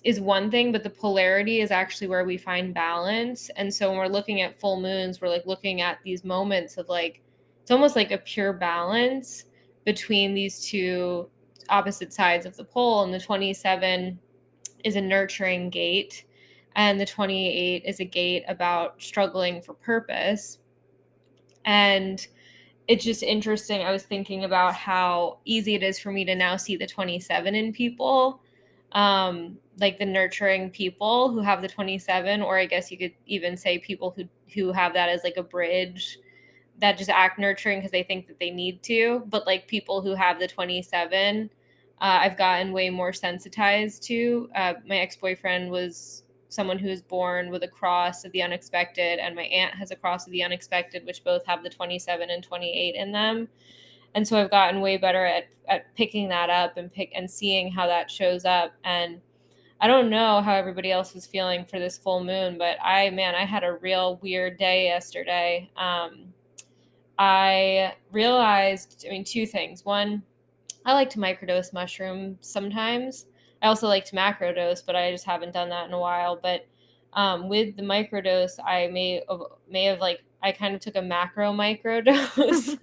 [SPEAKER 1] is one thing, but the polarity is actually where we find balance. And so when we're looking at full moons, we're like looking at these moments of like, it's almost like a pure balance between these two opposite sides of the pole. And the 27 is a nurturing gate, and the 28 is a gate about struggling for purpose. And it's just interesting. I was thinking about how easy it is for me to now see the 27 in people, like the nurturing people who have the 27, or I guess you could even say people who have that as like a bridge that just act nurturing because they think that they need to. But like people who have the 27, I've gotten way more sensitized to. My ex-boyfriend was someone who was born with a cross of the unexpected, and my aunt has a cross of the unexpected, which both have the 27 and 28 in them. And so I've gotten way better at picking that up and seeing how that shows up. And I don't know how everybody else was feeling for this full moon, but I had a real weird day yesterday. I realized, I mean, two things. One, I like to microdose mushrooms sometimes. I also like to macrodose, but I just haven't done that in a while. But with the microdose, I may have like, I kind of took a macro microdose.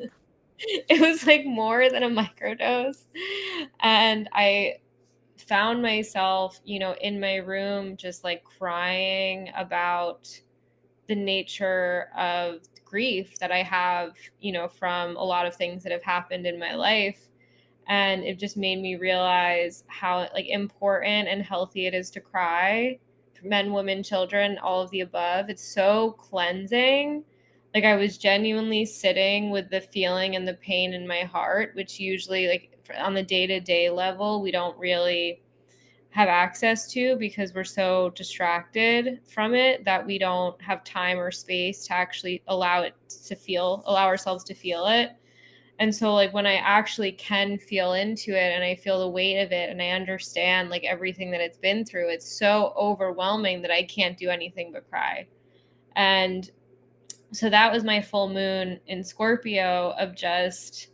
[SPEAKER 1] It was like more than a microdose. And I found myself, you know, in my room just like crying about the nature of grief that I have, you know, from a lot of things that have happened in my life. And it just made me realize how like important and healthy it is to cry, for men, women, children, all of the above. It's so cleansing. Like I was genuinely sitting with the feeling and the pain in my heart, which usually like on the day-to-day level, we don't really have access to because we're so distracted from it that we don't have time or space to actually allow ourselves to feel it. And so like when I actually can feel into it and I feel the weight of it and I understand like everything that it's been through, it's so overwhelming that I can't do anything but cry. And so that was my full moon in Scorpio, of just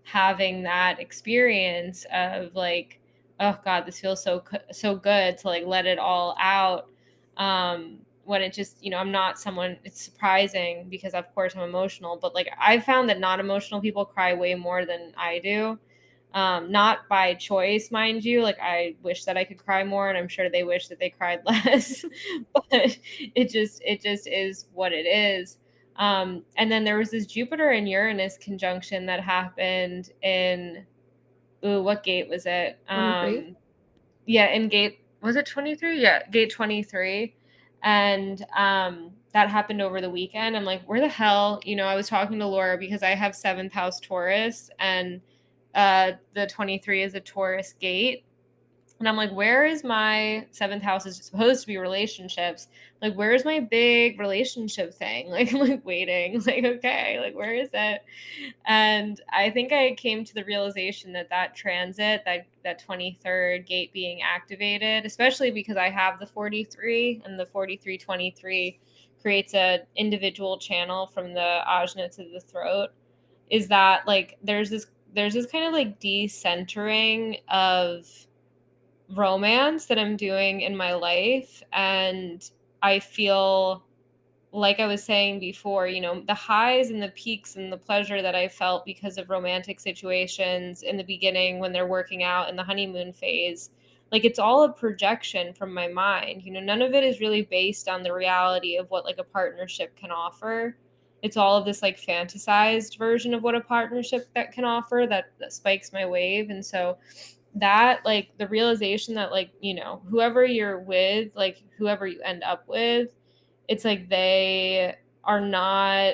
[SPEAKER 1] having that experience of like, oh God, this feels so good to like let it all out. When it just, I'm not someone, it's surprising because of course I'm emotional, but like I've found that not emotional people cry way more than I do. Not by choice, mind you. Like I wish that I could cry more, and I'm sure they wish that they cried less. But it just is what it is. And then there was this Jupiter and Uranus conjunction that happened in, what gate was it?
[SPEAKER 2] 23?
[SPEAKER 1] Yeah, in gate, was it 23? Yeah, gate 23. And that happened over the weekend. I'm like, where the hell? I was talking to Lora because I have 7th house Taurus, and the 23 is a Taurus gate. And I'm like, where is my 7th house is supposed to be relationships? Like, where's my big relationship thing? Like, I'm like waiting, like, okay, like, where is it? And I think I came to the realization that transit, that 23rd gate being activated, especially because I have the 43, and the 4323 creates a individual channel from the ajna to the throat, is that like there's this kind of like decentering of romance that I'm doing in my life. And I feel like I was saying before, the highs and the peaks and the pleasure that I felt because of romantic situations in the beginning when they're working out in the honeymoon phase, like it's all a projection from my mind. None of it is really based on the reality of what like a partnership can offer. It's all of this like fantasized version of what a partnership that can offer that spikes my wave. And so that like the realization that like whoever you're with, like whoever you end up with, it's like they are not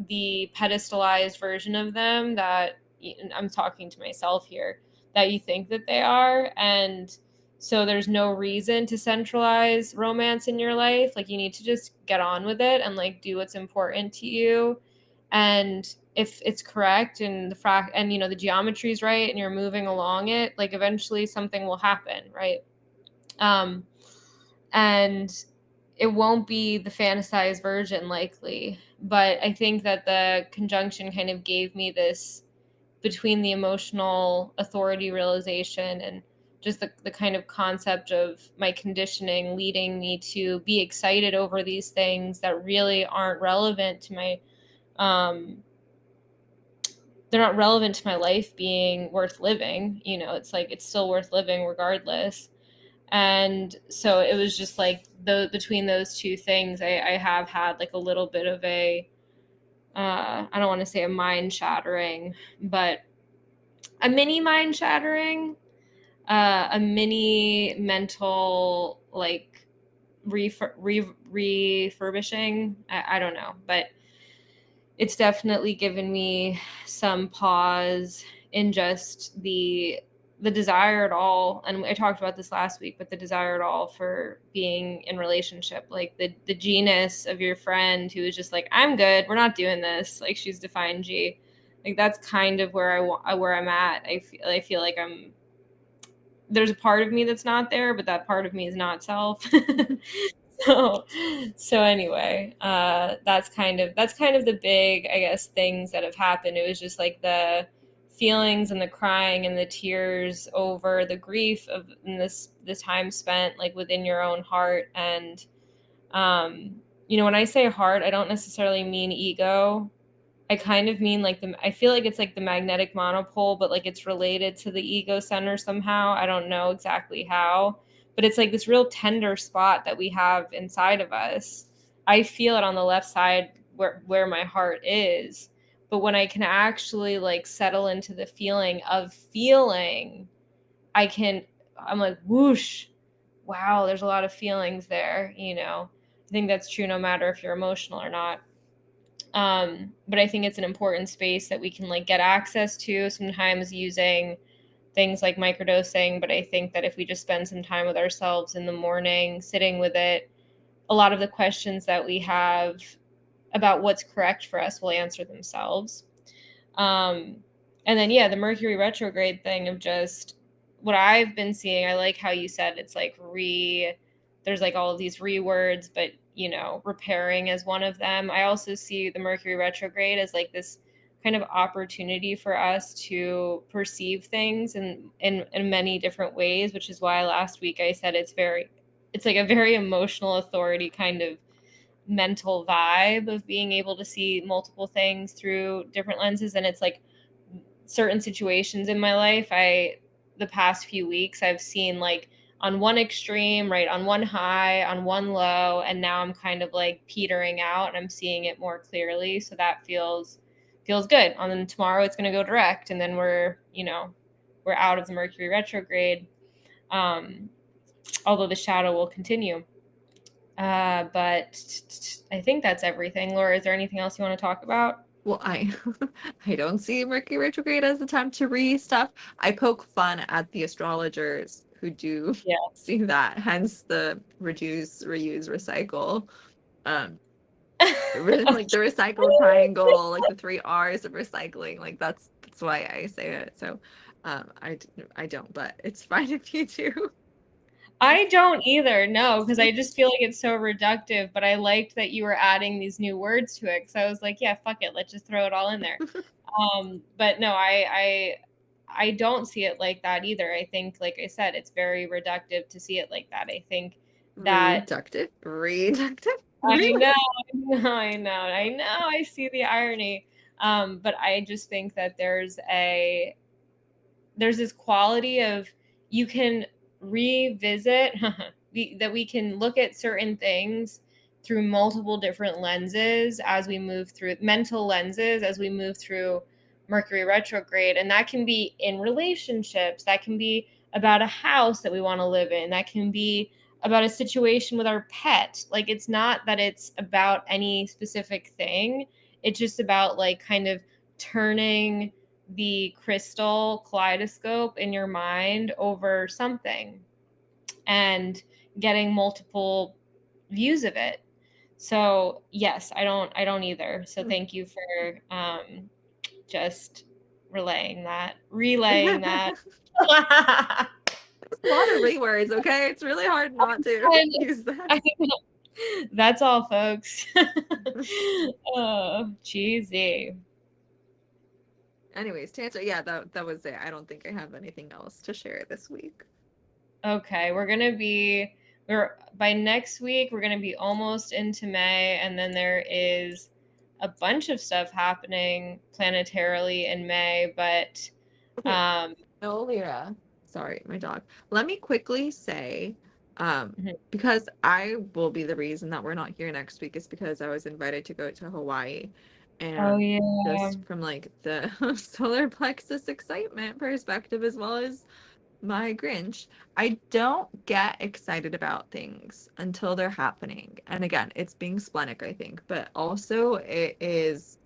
[SPEAKER 1] the pedestalized version of them that, and I'm talking to myself here, that you think that they are. And so there's no reason to centralize romance in your life. Like you need to just get on with it and like do what's important to you. And if it's correct and the geometry is right and you're moving along it, like eventually something will happen, right? And it won't be the fantasized version likely, but I think that the conjunction kind of gave me this between the emotional authority realization and just the kind of concept of my conditioning leading me to be excited over these things that really aren't relevant to my they're not relevant to my life being worth living. It's like it's still worth living regardless. And so it was just like between those two things, I have had like a little bit of a I don't want to say a mind shattering, but a mini mind shattering, a mini mental like refurbishing. I don't know, but it's definitely given me some pause in just the desire at all. And I talked about this last week, but the desire at all for being in relationship, like the genus of your friend who is just like, I'm good, we're not doing this. Like she's defined G. Like that's kind of where I'm at. I feel like there's a part of me that's not there, but that part of me is not self. So, anyway, that's kind of the big, I guess, things that have happened. It was just like the feelings and the crying and the tears over the grief of this time spent like within your own heart. And when I say heart, I don't necessarily mean ego. I kind of mean like I feel like it's like the magnetic monopole, but like it's related to the ego center somehow. I don't know exactly how, but it's like this real tender spot that we have inside of us. I feel it on the left side where my heart is. But when I can actually like settle into the feeling of feeling, I'm like, whoosh, wow, there's a lot of feelings there. I think that's true no matter if you're emotional or not. But I think it's an important space that we can like get access to, sometimes using things like microdosing. But I think that if we just spend some time with ourselves in the morning, sitting with it, a lot of the questions that we have about what's correct for us will answer themselves. And then, yeah, the Mercury retrograde thing of just what I've been seeing, I like how you said it's like there's like all of these rewords, but you know, repairing as one of them. I also see the Mercury retrograde as like this kind of opportunity for us to perceive things in many different ways, which is why last week I said it's like a very emotional authority kind of mental vibe of being able to see multiple things through different lenses. And it's like certain situations in my life, the past few weeks I've seen like on one extreme, right, on one high, on one low, and now I'm kind of like petering out and I'm seeing it more clearly. So that feels good. And then tomorrow it's going to go direct, and then we're out of the Mercury retrograde, although the shadow will continue. But I think that's everything. Laura, is there anything else you want to talk about?
[SPEAKER 2] Well, I I don't see Mercury retrograde as the time to read stuff. I poke fun at the astrologers who do
[SPEAKER 1] Yeah.
[SPEAKER 2] see that, hence the reduce, reuse, recycle. Like the recycle triangle, like the 3 R's of recycling. Like that's why I say it. So I don't, but it's fine if you do.
[SPEAKER 1] I don't either, no, because I just feel like it's so reductive, but I liked that you were adding these new words to it, because I was like, yeah, fuck it, let's just throw it all in there. But no, I don't see it like that either. I think, like I said, it's very reductive to see it like that. I think that
[SPEAKER 2] Reductive.
[SPEAKER 1] I know. I see the irony. But I just think that there's this quality of you can revisit that we can look at certain things through multiple different lenses as we move through mental lenses as we move through Mercury retrograde. And that can be in relationships, that can be about a house that we want to live in, that can be about a situation with our pet. Like, it's not that it's about any specific thing, it's just about like kind of turning the crystal kaleidoscope in your mind over something and getting multiple views of it. So yes, I don't either. So thank you for just relaying that.
[SPEAKER 2] A lot of rewords, okay? It's really hard not to use that.
[SPEAKER 1] That's all, folks. Oh, cheesy.
[SPEAKER 2] Anyways, to answer, yeah, that was it. I don't think I have anything else to share this week.
[SPEAKER 1] Okay, by next week we're gonna be almost into May, and then there is a bunch of stuff happening planetarily in May, but
[SPEAKER 2] No, Lora. Sorry, my dog. Let me quickly say,
[SPEAKER 1] mhm.
[SPEAKER 2] because I will be the reason that we're not here next week is because I was invited to go to Hawaii.
[SPEAKER 1] Oh
[SPEAKER 2] And
[SPEAKER 1] yeah.
[SPEAKER 2] just from like the solar plexus excitement perspective, as well as my Grinch, I don't get excited about things until they're happening. And again, it's being splenic, I think, but also it is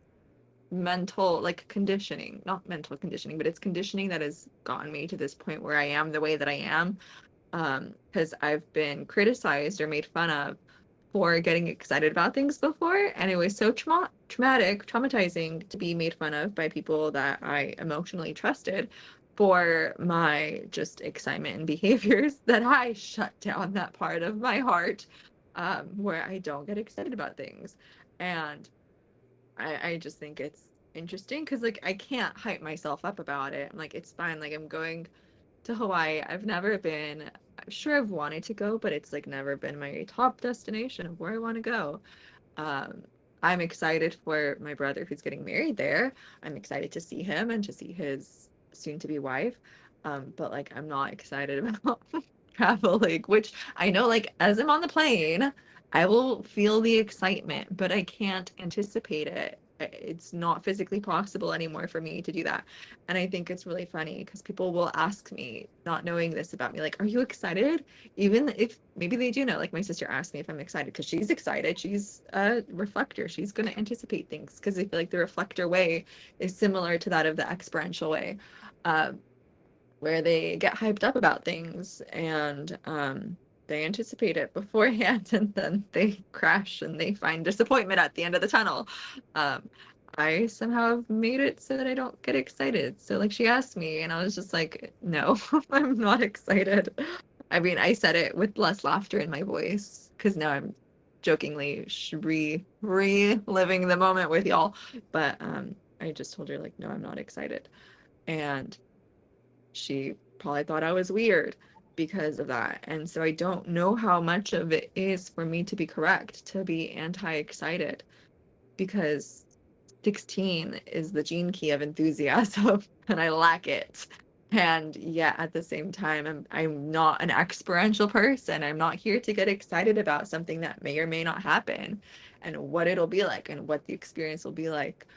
[SPEAKER 2] mental, like conditioning, not mental conditioning, but it's conditioning that has gotten me to this point where I am the way that I am. Because I've been criticized or made fun of for getting excited about things before, and it was so traumatizing to be made fun of by people that I emotionally trusted for my just excitement and behaviors that I shut down that part of my heart, where I don't get excited about things. And I just think it's interesting because like I can't hype myself up about it. I'm like, it's fine. Like, I'm going to Hawaii. I've never been. I'm sure I've wanted to go, but it's like never been my top destination of where I want to go. I'm excited for my brother who's getting married there. I'm excited to see him and to see his soon-to-be wife. But like I'm not excited about traveling, which I know like as I'm on the plane, I will feel the excitement, but I can't anticipate it it's not physically possible anymore for me to do that. And I think it's really funny because people will ask me, not knowing this about me, like, are you excited? Even if maybe they do know, like my sister asked me if I'm excited because she's excited. She's a reflector. She's going to anticipate things because I feel like the reflector way is similar to that of the experiential way, where they get hyped up about things and they anticipate it beforehand and then they crash and they find disappointment at the end of the tunnel. I somehow have made it so that I don't get excited. So like she asked me and I was just like, no, I'm not excited. I mean, I said it with less laughter in my voice because now I'm jokingly reliving the moment with y'all. But I just told her like, no, I'm not excited. And she probably thought I was weird because of that. And so I don't know how much of it is for me to be correct, to be anti-excited, because 16 is the gene key of enthusiasm and I lack it. And yet at the same time, I'm not an experiential person. I'm not here to get excited about something that may or may not happen and what it'll be like and what the experience will be like.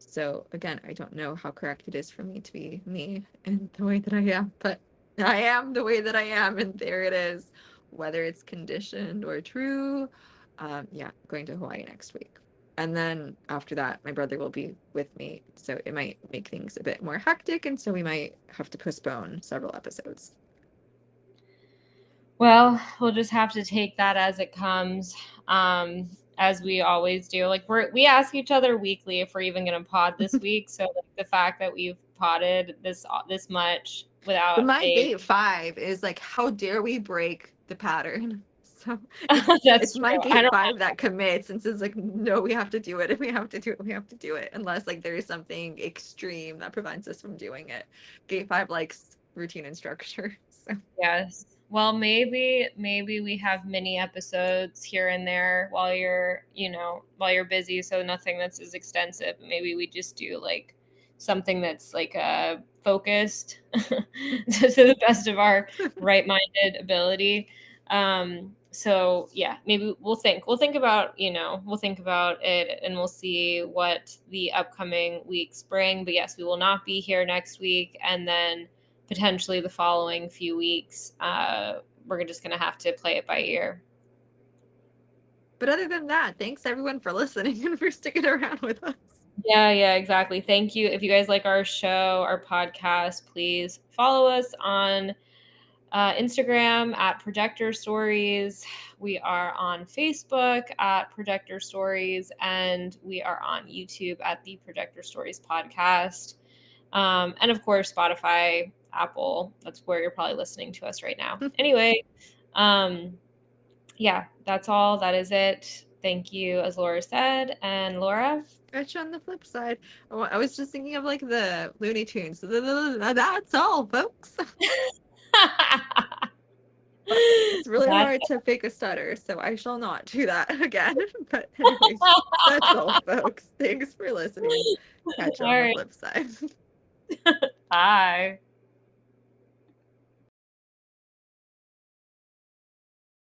[SPEAKER 2] So again, I don't know how correct it is for me to be me in the way that I am, but I am the way that I am, and there it is, whether it's conditioned or true. Yeah, going to Hawaii next week. And then after that, my brother will be with me. So it might make things a bit more hectic. And so we might have to postpone several episodes.
[SPEAKER 1] Well, we'll just have to take that as it comes, as we always do. Like we ask each other weekly if we're even going to pod this week. So like, the fact that we've podded this much without
[SPEAKER 2] But my gate 5 is like, how dare we break the pattern? So it's my gate 5 that commits and says like, no, we have to do it. If we have to do it, we have to do it. Unless like there is something extreme that prevents us from doing it. Gate 5 likes routine and structure. So
[SPEAKER 1] yes. Well, maybe we have mini episodes here and there while you're busy, so nothing that's as extensive. Maybe we just do like something that's like focused to the best of our right-minded ability. So yeah, maybe we'll think about it and we'll see what the upcoming weeks bring. But yes, we will not be here next week, and then potentially the following few weeks, we're just going to have to play it by ear.
[SPEAKER 2] But other than that, thanks everyone for listening and for sticking around with us.
[SPEAKER 1] Yeah, exactly. Thank you. If you guys like our show, our podcast, please follow us on Instagram at Projector Stories. We are on Facebook at Projector Stories, and we are on YouTube at the Projector Stories Podcast. And of course, Spotify, Apple, that's where you're probably listening to us right now. Anyway, yeah, that's all. That is it. Thank you, as Laura said. And Laura?
[SPEAKER 2] Catch you on the flip side. I was just thinking of like the Looney Tunes. That's all, folks. It's really hard to fake a stutter, so I shall not do that again. But anyways, that's all, folks. Thanks for listening. Catch you on the flip side.
[SPEAKER 1] Bye.